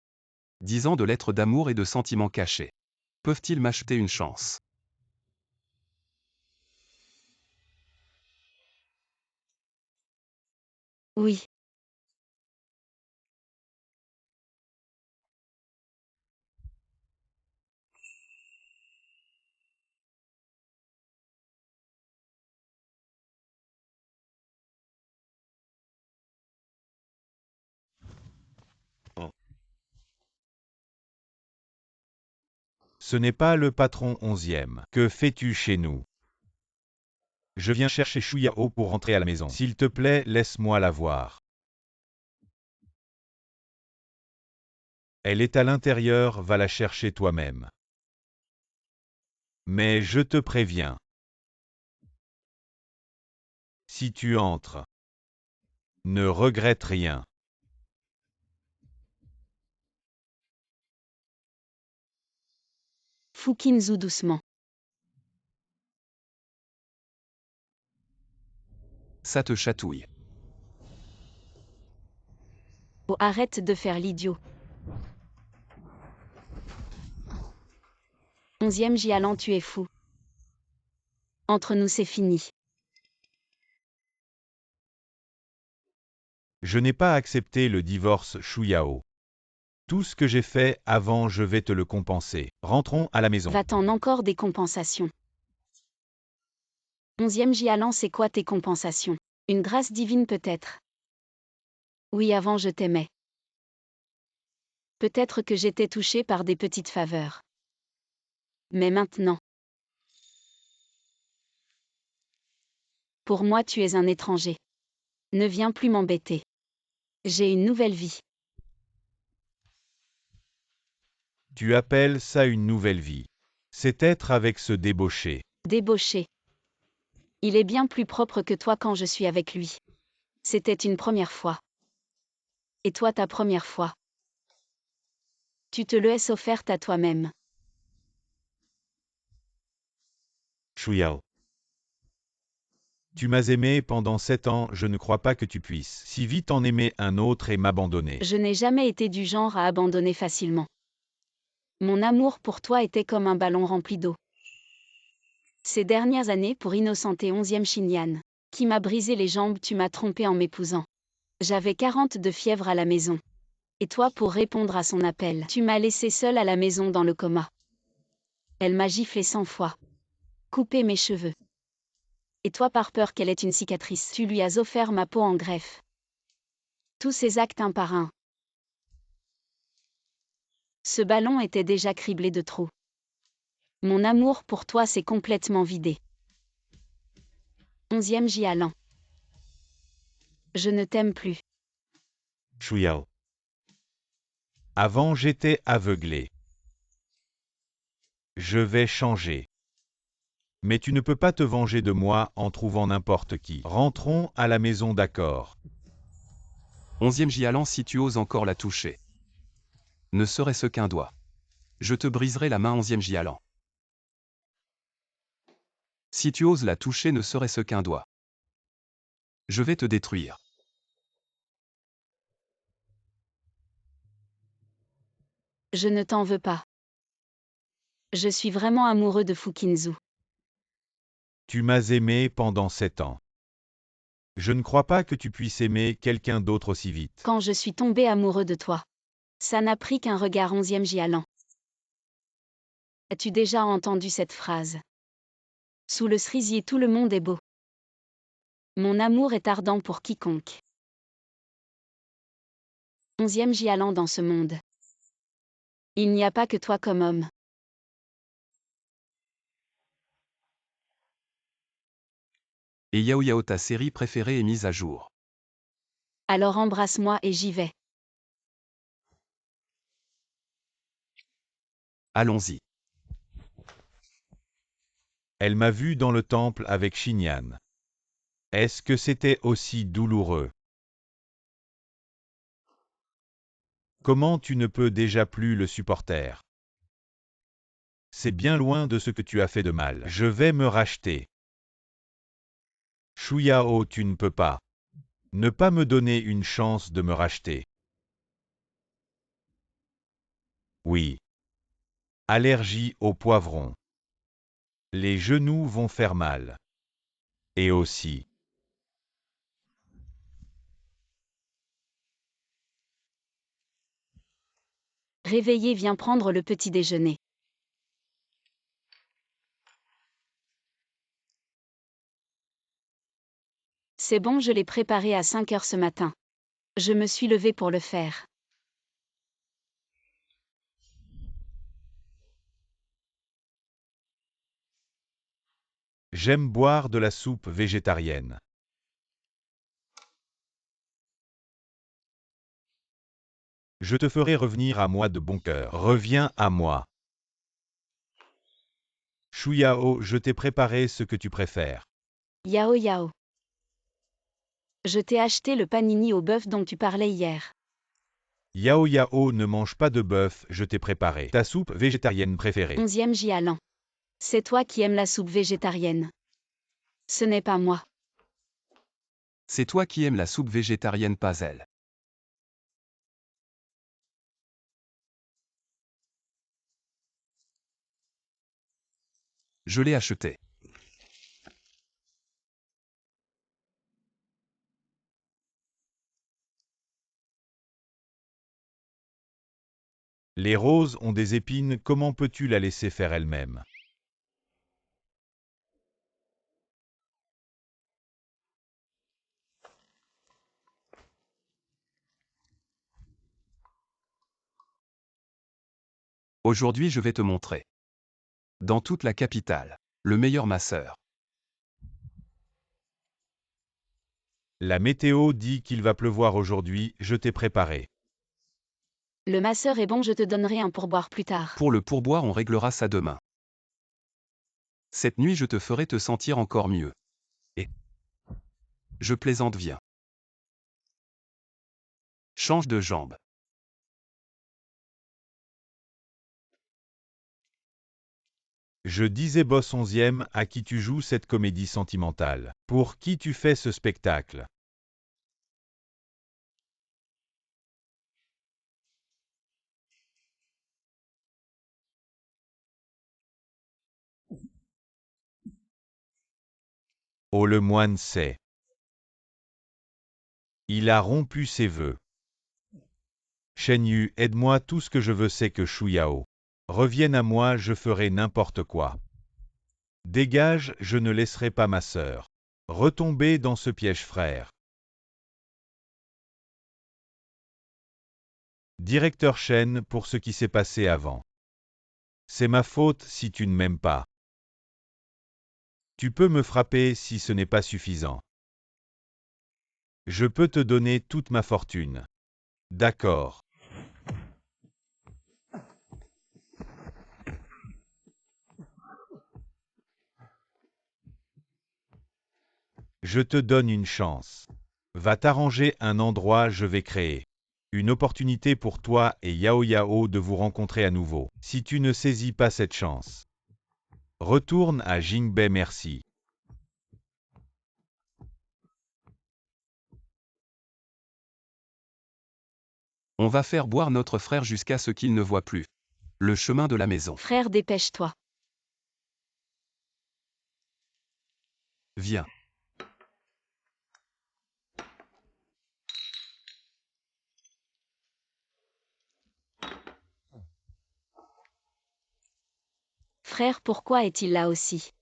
10 ans de lettres d'amour et de sentiments cachés. Peuvent-ils m'acheter une chance? Oui. Ce n'est pas le patron 11e. Que fais-tu chez nous? Je viens chercher Shu Yao pour rentrer à la maison. S'il te plaît, laisse-moi la voir. Elle est à l'intérieur, va la chercher toi-même. Mais je te préviens. Si tu entres, ne regrette rien. Fu Qinzu doucement. Ça te chatouille. Oh, arrête de faire l'idiot. 11e Jialan, tu es fou. Entre nous, c'est fini. Je n'ai pas accepté le divorce Shu Yao. Tout ce que j'ai fait avant, je vais te le compenser. Rentrons à la maison. Va-t'en encore des compensations. 11e Jialan, c'est quoi tes compensations? Une grâce divine peut-être. Oui, avant je t'aimais. Peut-être que j'étais touchée par des petites faveurs. Mais maintenant. Pour moi tu es un étranger. Ne viens plus m'embêter. J'ai une nouvelle vie. Tu appelles ça une nouvelle vie. C'est être avec ce débauché. Débauché. Il est bien plus propre que toi quand je suis avec lui. C'était une première fois. Et toi ta première fois. Tu te le laisses offerte à toi-même. Shuyao. Tu m'as aimé pendant 7 ans, je ne crois pas que tu puisses si vite en aimer un autre et m'abandonner. Je n'ai jamais été du genre à abandonner facilement. Mon amour pour toi était comme un ballon rempli d'eau. Ces dernières années pour innocenter 11e Xinyan, qui m'a brisé les jambes, tu m'as trompé en m'épousant. J'avais 40 de fièvre à la maison. Et toi pour répondre à son appel, tu m'as laissé seule à la maison dans le coma. Elle m'a giflé 100 fois. Coupé mes cheveux. Et toi par peur qu'elle ait une cicatrice, tu lui as offert ma peau en greffe. Tous ces actes un par un. Ce ballon était déjà criblé de trous. Mon amour pour toi s'est complètement vidé. 11e Jialan. Je ne t'aime plus. Shuyao. Avant j'étais aveuglé. Je vais changer. Mais tu ne peux pas te venger de moi en trouvant n'importe qui. Rentrons à la maison, d'accord. 11e Jialan, si tu oses encore la toucher. Ne serait-ce qu'un doigt. Je te briserai la main, 11e Jialan. Si tu oses la toucher, ne serait-ce qu'un doigt. Je vais te détruire. Je ne t'en veux pas. Je suis vraiment amoureux de Fukinzu. Tu m'as aimé pendant 7 ans. Je ne crois pas que tu puisses aimer quelqu'un d'autre aussi vite. Quand je suis tombé amoureux de toi. Ça n'a pris qu'un regard, 11e Jialan. As-tu déjà entendu cette phrase? Sous le cerisier tout le monde est beau. Mon amour est ardent pour quiconque. 11e Jialan dans ce monde. Il n'y a pas que toi comme homme. Et Yao Yao, ta série préférée est mise à jour. Alors embrasse-moi et j'y vais. Allons-y. Elle m'a vu dans le temple avec Xinyan. Est-ce que c'était aussi douloureux? Comment tu ne peux déjà plus le supporter? C'est bien loin de ce que tu as fait de mal. Je vais me racheter. Shuyao, tu ne peux pas. Ne pas me donner une chance de me racheter. Oui. Allergie au poivron. Les genoux vont faire mal. Et aussi. Réveillé, viens prendre le petit déjeuner. C'est bon, je l'ai préparé à 5 heures ce matin. Je me suis levée pour le faire. J'aime boire de la soupe végétarienne. Je te ferai revenir à moi de bon cœur. Reviens à moi. Shuyao, je t'ai préparé ce que tu préfères. Yao Yao. Je t'ai acheté le panini au bœuf dont tu parlais hier. Yao Yao ne mange pas de bœuf, je t'ai préparé ta soupe végétarienne préférée. 11e Jialan. C'est toi qui aimes la soupe végétarienne. Ce n'est pas moi. C'est toi qui aimes la soupe végétarienne, pas elle. Je l'ai acheté. Les roses ont des épines, comment peux-tu la laisser faire elle-même? Aujourd'hui je vais te montrer. Dans toute la capitale, le meilleur masseur. La météo dit qu'il va pleuvoir aujourd'hui, je t'ai préparé. Le masseur est bon, je te donnerai un pourboire plus tard. Pour le pourboire on réglera ça demain. Cette nuit je te ferai te sentir encore mieux. Et je plaisante, viens. Change de jambe. Je disais boss 11e, à qui tu joues cette comédie sentimentale? Pour qui tu fais ce spectacle? Oh, le moine sait. Il a rompu ses vœux. Shen Yu, aide-moi, tout ce que je veux c'est que Shu Yao revienne à moi, je ferai n'importe quoi. Dégage, je ne laisserai pas ma sœur retomber dans ce piège, frère. Directeur Shen, pour ce qui s'est passé avant. C'est ma faute si tu ne m'aimes pas. Tu peux me frapper si ce n'est pas suffisant. Je peux te donner toute ma fortune. D'accord. Je te donne une chance. Va t'arranger un endroit, je vais créer une opportunité pour toi et Yao Yao de vous rencontrer à nouveau. Si tu ne saisis pas cette chance, retourne à Jingbei, merci. On va faire boire notre frère jusqu'à ce qu'il ne voit plus le chemin de la maison. Frère, dépêche-toi. Viens. Frère, pourquoi est-il là aussi?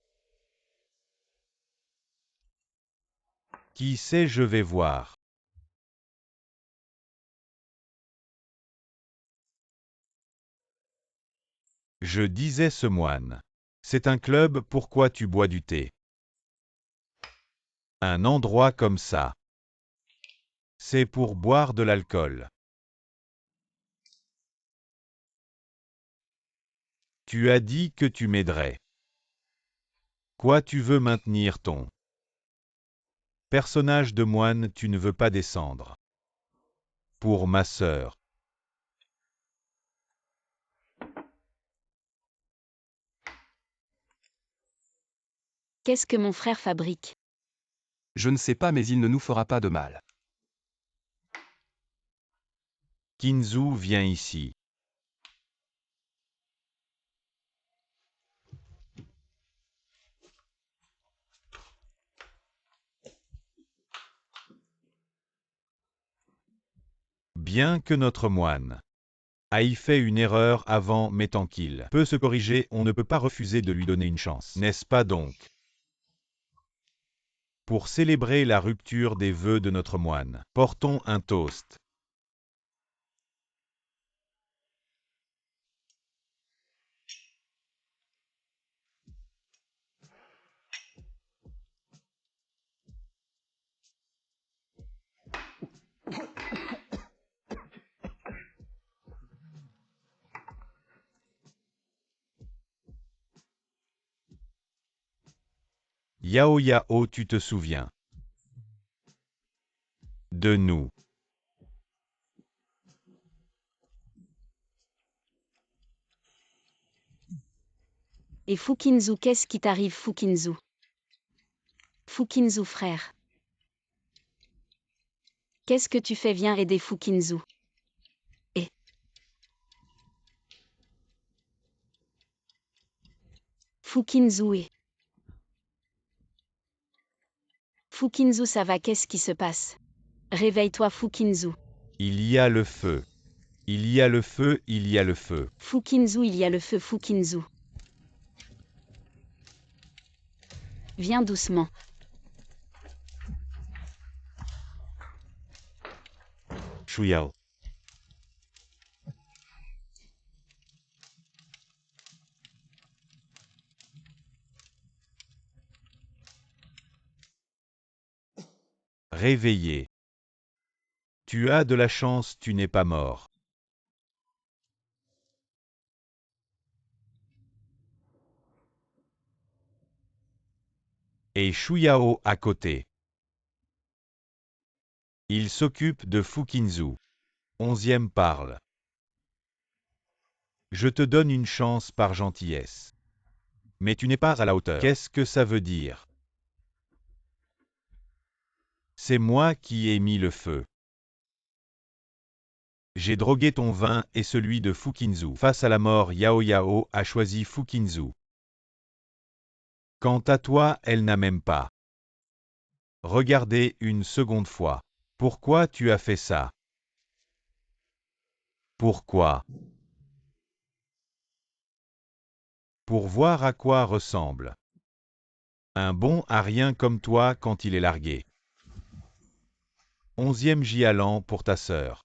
Qui sait, je vais voir. Je disais ce moine. C'est un club, pourquoi tu bois du thé? Un endroit comme ça. C'est pour boire de l'alcool. Tu as dit que tu m'aiderais. Quoi, tu veux maintenir ton personnage de moine, tu ne veux pas descendre. Pour ma sœur. Qu'est-ce que mon frère fabrique? Je ne sais pas, mais il ne nous fera pas de mal. Kinzu, viens ici. Bien que notre moine ait fait une erreur avant, mais tant qu'il peut se corriger, on ne peut pas refuser de lui donner une chance, n'est-ce pas donc? Pour célébrer la rupture des vœux de notre moine, portons un toast. Yao Yao, tu te souviens de nous? Et Fukinzu, qu'est-ce qui t'arrive, Fukinzu? Fukinzu, frère. Qu'est-ce que tu fais? Viens aider Fukinzu. Et Fukinzu et Fukinzu, ça va, qu'est-ce qui se passe? Réveille-toi, Fukinzu. Il y a le feu. Il y a le feu, il y a le feu. Fukinzu, il y a le feu, Fukinzu. Viens doucement. Shuyao. Réveillé. Tu as de la chance, tu n'es pas mort. Et Shuyao à côté. Il s'occupe de Fukinzu. 11e parle. Je te donne une chance par gentillesse. Mais tu n'es pas à la hauteur. Qu'est-ce que ça veut dire? C'est moi qui ai mis le feu. J'ai drogué ton vin et celui de Fukinzu. Face à la mort, Yao Yao a choisi Fukinzu. Quant à toi, elle n'a même pas regardé une seconde fois. Pourquoi tu as fait ça? Pourquoi? Pour voir à quoi ressemble un bon à rien comme toi quand il est largué. 11e Jialan pour ta sœur.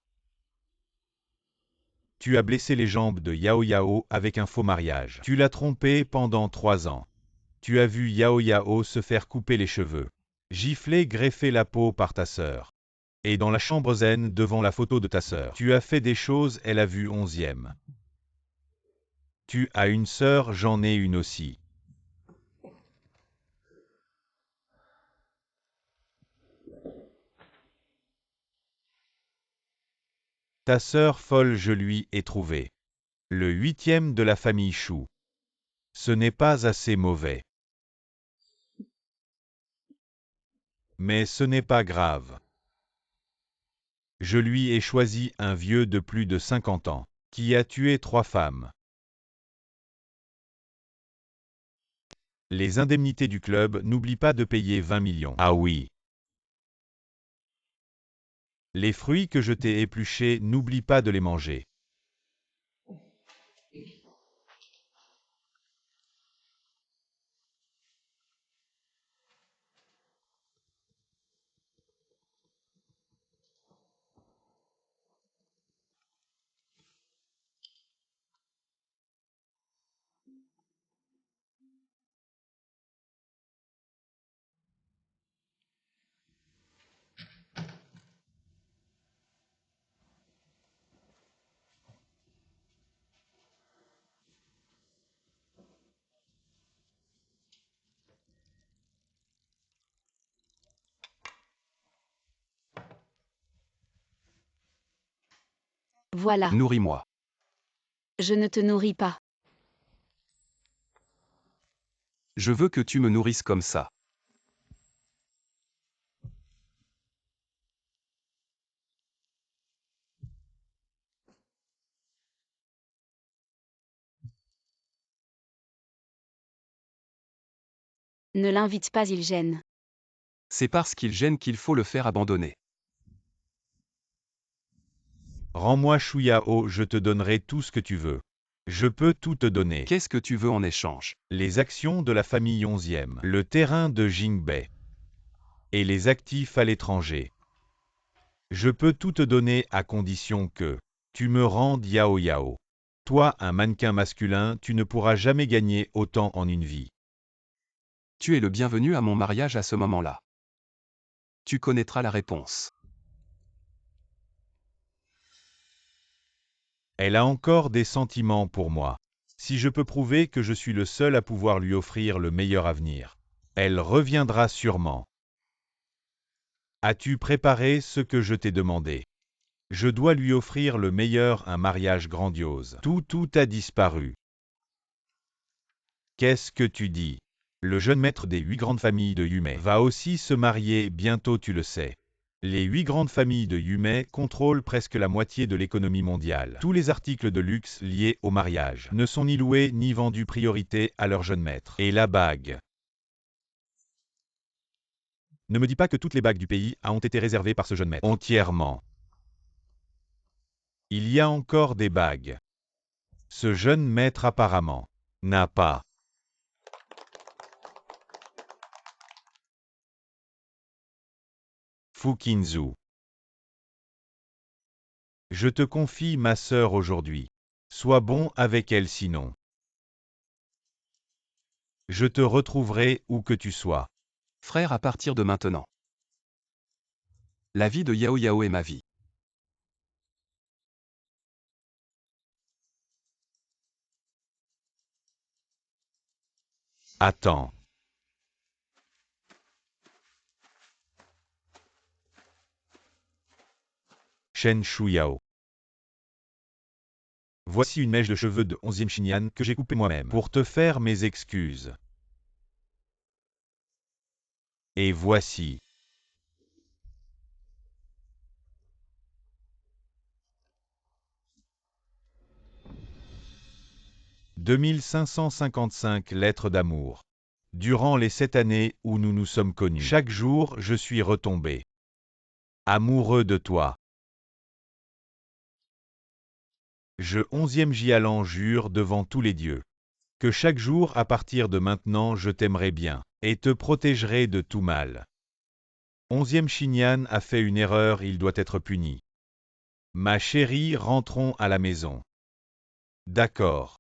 Tu as blessé les jambes de Yao Yao avec un faux mariage. Tu l'as trompé pendant 3 ans. Tu as vu Yao Yao se faire couper les cheveux, gifler, greffer la peau par ta sœur. Et dans la chambre zen devant la photo de ta sœur, tu as fait des choses, elle a vu 11e. Tu as une sœur, j'en ai une aussi. Ta sœur folle, je lui ai trouvé. Le 8e de la famille Chou. Ce n'est pas assez mauvais. Mais ce n'est pas grave. Je lui ai choisi un vieux de plus de 50 ans, qui a tué 3 femmes. Les indemnités du club, n'oublie pas de payer 20 millions. Ah oui. Les fruits que je t'ai épluchés, n'oublie pas de les manger. Voilà. Nourris-moi. Je ne te nourris pas. Je veux que tu me nourrisses comme ça. Ne l'invite pas, il gêne. C'est parce qu'il gêne qu'il faut le faire abandonner. Rends-moi Shuyao, je te donnerai tout ce que tu veux. Je peux tout te donner. Qu'est-ce que tu veux en échange? Les actions de la famille 11e, le terrain de Jingbei et les actifs à l'étranger. Je peux tout te donner à condition que tu me rendes Yao Yao. Toi, un mannequin masculin, tu ne pourras jamais gagner autant en une vie. Tu es le bienvenu à mon mariage à ce moment-là. Tu connaîtras la réponse. Elle a encore des sentiments pour moi. Si je peux prouver que je suis le seul à pouvoir lui offrir le meilleur avenir, elle reviendra sûrement. As-tu préparé ce que je t'ai demandé? Je dois lui offrir le meilleur, un mariage grandiose. Tout a disparu. Qu'est-ce que tu dis? Le jeune maître des 8 grandes familles de Yumei va aussi se marier bientôt, tu le sais. Les 8 grandes familles de Yumei contrôlent presque la moitié de l'économie mondiale. Tous les articles de luxe liés au mariage ne sont ni loués ni vendus, priorité à leur jeune maître. Et la bague. Ne me dis pas que toutes les bagues du pays ont été réservées par ce jeune maître. Entièrement. Il y a encore des bagues. Ce jeune maître apparemment n'a pas. Fukinzu. Je te confie ma sœur aujourd'hui. Sois bon avec elle sinon. Je te retrouverai où que tu sois. Frère à partir de maintenant. La vie de Yao Yao est ma vie. Attends. Shen Shuyao. Voici une mèche de cheveux de 11e Xinyan que j'ai coupée moi-même pour te faire mes excuses. Et voici. « 2555 lettres d'amour. Durant les 7 années où nous nous sommes connus, chaque jour je suis retombé amoureux de toi. Je 11e Jialan jure devant tous les dieux que chaque jour à partir de maintenant je t'aimerai bien et te protégerai de tout mal. 11e Xinyan a fait une erreur, il doit être puni. Ma chérie, rentrons à la maison. D'accord.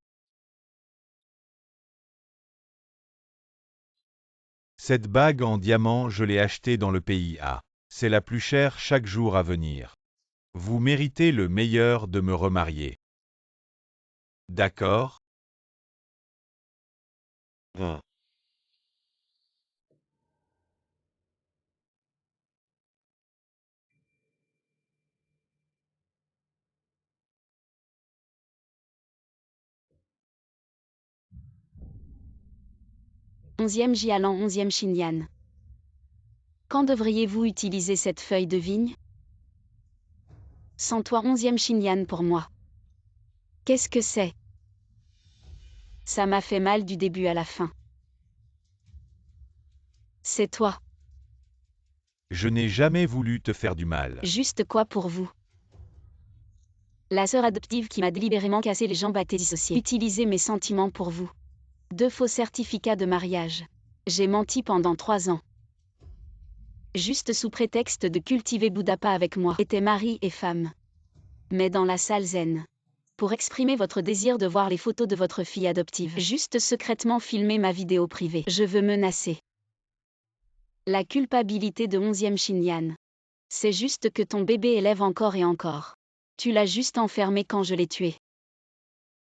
Cette bague en diamant, je l'ai achetée dans le pays A. C'est la plus chère chaque jour à venir. Vous méritez le meilleur de me remarier. D'accord? Onzième Jialan, 11e Xinyan. Quand devriez-vous utiliser cette feuille de vigne? Sans toi 11e Xinyan pour moi. Qu'est-ce que c'est? Ça m'a fait mal du début à la fin. C'est toi. Je n'ai jamais voulu te faire du mal. Juste quoi pour vous? La sœur adoptive qui m'a délibérément cassé les jambes a été dissociée. Utilisez mes sentiments pour vous. 2 faux certificats de mariage. J'ai menti pendant 3 ans. Juste sous prétexte de cultiver Bouddhapa avec moi. Étaient mari et femme. Mais dans la salle zen. Pour exprimer votre désir de voir les photos de votre fille adoptive. Juste secrètement filmer ma vidéo privée. Je veux menacer. La culpabilité de 11e Xinyan. C'est juste que ton bébé élève encore et encore. Tu l'as juste enfermé quand je l'ai tué.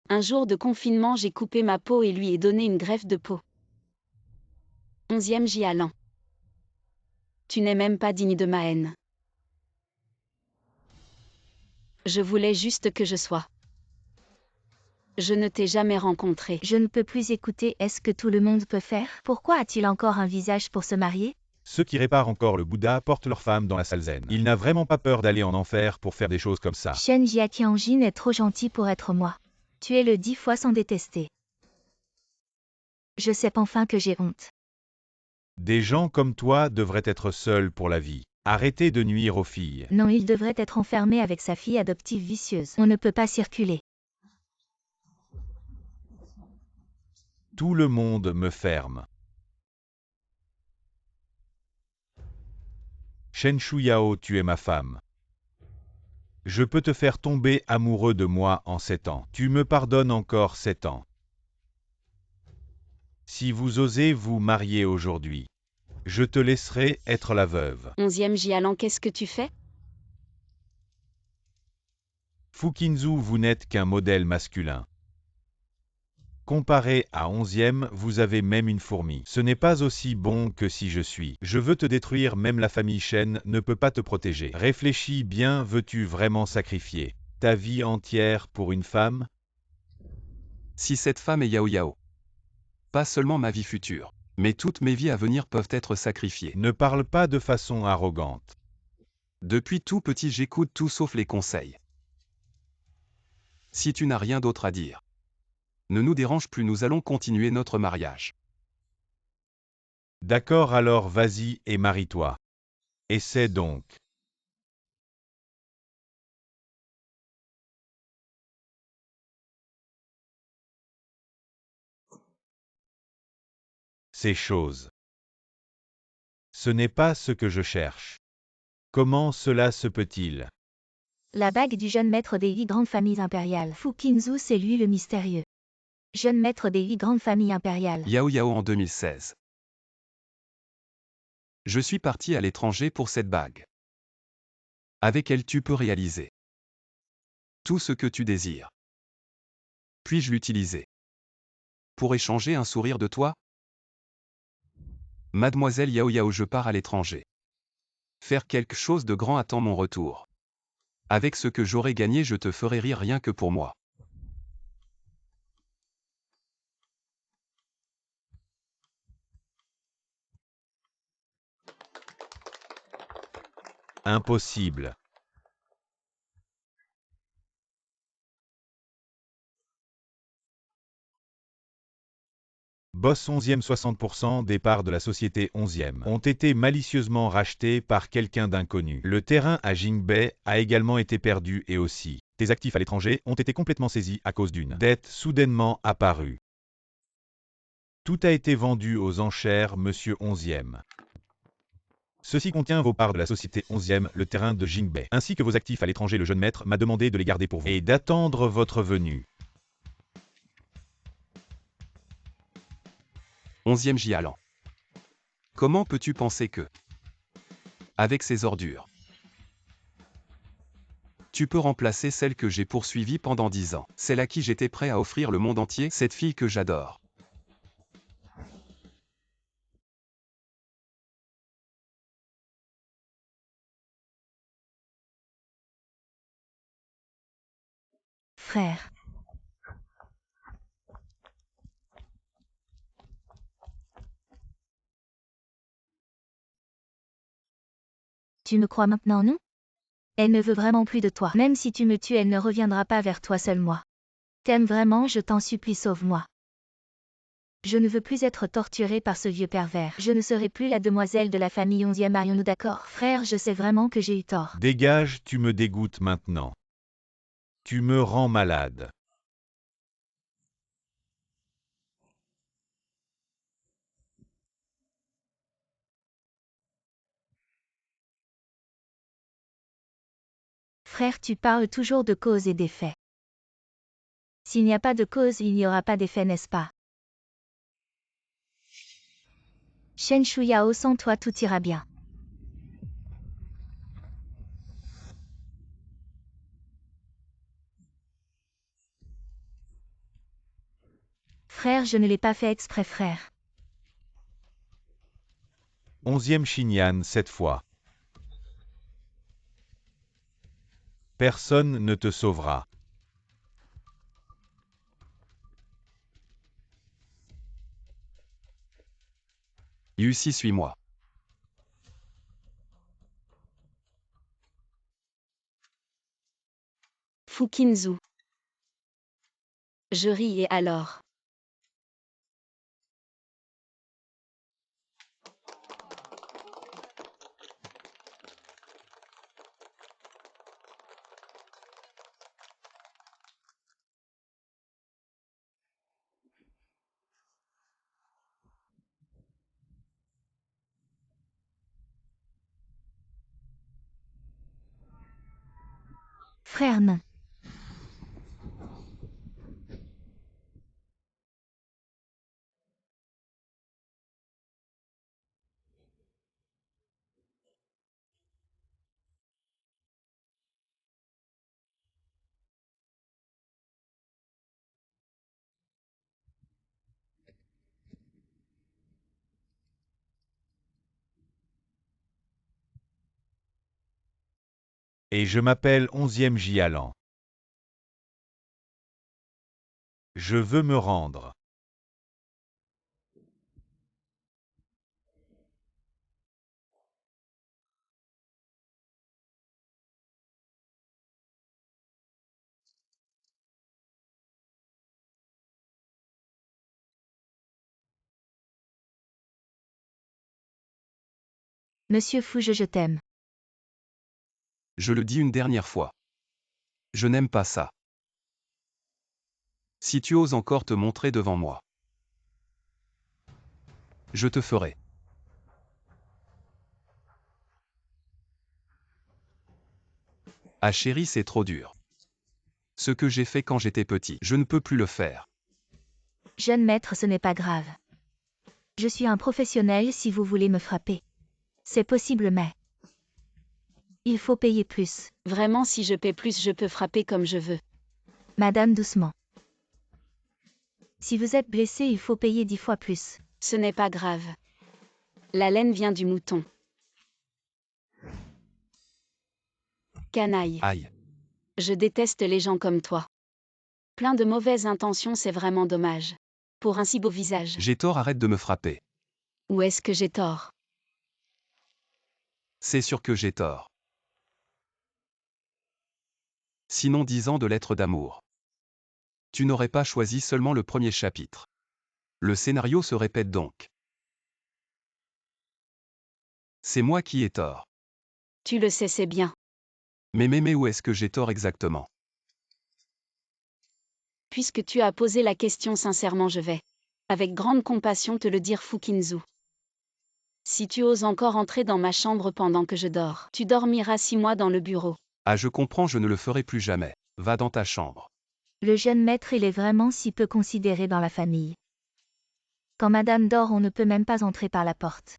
Un jour de confinement, j'ai coupé ma peau et lui ai donné une greffe de peau. 11e Jialan. Tu n'es même pas digne de ma haine. Je voulais juste que je sois. Je ne t'ai jamais rencontré. Je ne peux plus écouter. Est-ce que tout le monde peut faire? Pourquoi a-t-il encore un visage pour se marier? Ceux qui réparent encore le Bouddha portent leur femme dans la salle zen. Il n'a vraiment pas peur d'aller en enfer pour faire des choses comme ça. Shen Jiatianjin est trop gentil pour être moi. Tu es le 10 fois sans détester. Je sais enfin que j'ai honte. Des gens comme toi devraient être seuls pour la vie. Arrêtez de nuire aux filles. Non, il devrait être enfermé avec sa fille adoptive vicieuse. On ne peut pas circuler. Tout le monde me ferme. Shen Shuyao, tu es ma femme. Je peux te faire tomber amoureux de moi en 7 ans. Tu me pardonnes encore 7 ans. Si vous osez vous marier aujourd'hui, je te laisserai être la veuve. 11e Jialan, qu'est-ce que tu fais? Fukinzu, vous n'êtes qu'un modèle masculin. Comparé à 11e, vous avez même une fourmi. Ce n'est pas aussi bon que si je suis. Je veux te détruire, même la famille Shen ne peut pas te protéger. Réfléchis bien, veux-tu vraiment sacrifier ta vie entière pour une femme? Si cette femme est Yao Yao. Pas seulement ma vie future, mais toutes mes vies à venir peuvent être sacrifiées. Ne parle pas de façon arrogante. Depuis tout petit, j'écoute tout sauf les conseils. Si tu n'as rien d'autre à dire, ne nous dérange plus, nous allons continuer notre mariage. D'accord, alors vas-y et marie-toi. Essaie donc. ces choses. Ce n'est pas ce que je cherche. Comment cela se peut-il? La bague du jeune maître des 8 grandes familles impériales. Fu Qinzu, c'est lui le mystérieux. Jeune maître des 8 grandes familles impériales. Yao Yao en 2016. Je suis parti à l'étranger pour cette bague. Avec elle tu peux réaliser tout ce que tu désires. Puis-je l'utiliser pour échanger un sourire de toi? Mademoiselle Yao Yao, je pars à l'étranger. Faire quelque chose de grand attend mon retour. Avec ce que j'aurai gagné, je te ferai rire rien que pour moi. Impossible. Boss 11e 60% des parts de la société 11e ont été malicieusement rachetées par quelqu'un d'inconnu. Le terrain à Jingbei a également été perdu et aussi, tes actifs à l'étranger ont été complètement saisis à cause d'une dette soudainement apparue. Tout a été vendu aux enchères, monsieur 11e. Ceci contient vos parts de la société 11e, le terrain de Jingbei, ainsi que vos actifs à l'étranger. Le jeune maître m'a demandé de les garder pour vous et d'attendre votre venue. 11e Jialan. Comment peux-tu penser que, avec ces ordures, tu peux remplacer celle que j'ai poursuivie pendant 10 ans, celle à qui j'étais prêt à offrir le monde entier, cette fille que j'adore. Frère. Tu me crois maintenant, non? Elle ne veut vraiment plus de toi. Même si tu me tues, elle ne reviendra pas vers toi seul, moi. T'aimes vraiment, je t'en supplie, sauve-moi. Je ne veux plus être torturée par ce vieux pervers. Je ne serai plus la demoiselle de la famille 11e, marions-nous d'accord? Frère, je sais vraiment que j'ai eu tort. Dégage, tu me dégoûtes maintenant. Tu me rends malade. Frère, tu parles toujours de cause et d'effet. S'il n'y a pas de cause, il n'y aura pas d'effet, n'est-ce pas? Shen Shuyao, sans toi tout ira bien. Frère, je ne l'ai pas fait exprès, frère. 11e Xinyan cette fois. Personne ne te sauvera. Yusi, suis-moi. Fu Qinzu. Je ris et alors. Frère, non. Et je m'appelle 11e Jialan. Je veux me rendre. Monsieur Fouge, je t'aime. Je le dis une dernière fois. Je n'aime pas ça. Si tu oses encore te montrer devant moi, Je te ferai. Ah chérie, c'est trop dur. Ce que j'ai fait quand j'étais petit, je ne peux plus le faire. Jeune maître, ce n'est pas grave. Je suis un professionnel si vous voulez me frapper. C'est possible mais... il faut payer plus. Vraiment, si je paie plus, je peux frapper comme je veux. Madame, doucement. Si vous êtes blessé, il faut payer 10 fois plus. Ce n'est pas grave. La laine vient du mouton. Canaille. Aïe. Je déteste les gens comme toi. Plein de mauvaises intentions, c'est vraiment dommage. Pour un si beau visage. J'ai tort, arrête de me frapper. Ou est-ce que j'ai tort? C'est sûr que j'ai tort. Sinon 10 ans de lettres d'amour. Tu n'aurais pas choisi seulement le premier chapitre. Le scénario se répète donc. C'est moi qui ai tort. Tu le sais, c'est bien. Mais où est-ce que j'ai tort exactement? Puisque tu as posé la question sincèrement, je vais, avec grande compassion, te le dire, Fukinzu. Si tu oses encore entrer dans ma chambre pendant que je dors, tu dormiras 6 mois dans le bureau. Ah, je comprends, je ne le ferai plus jamais. Va dans ta chambre. Le jeune maître, il est vraiment si peu considéré dans la famille. Quand madame dort, on ne peut même pas entrer par la porte.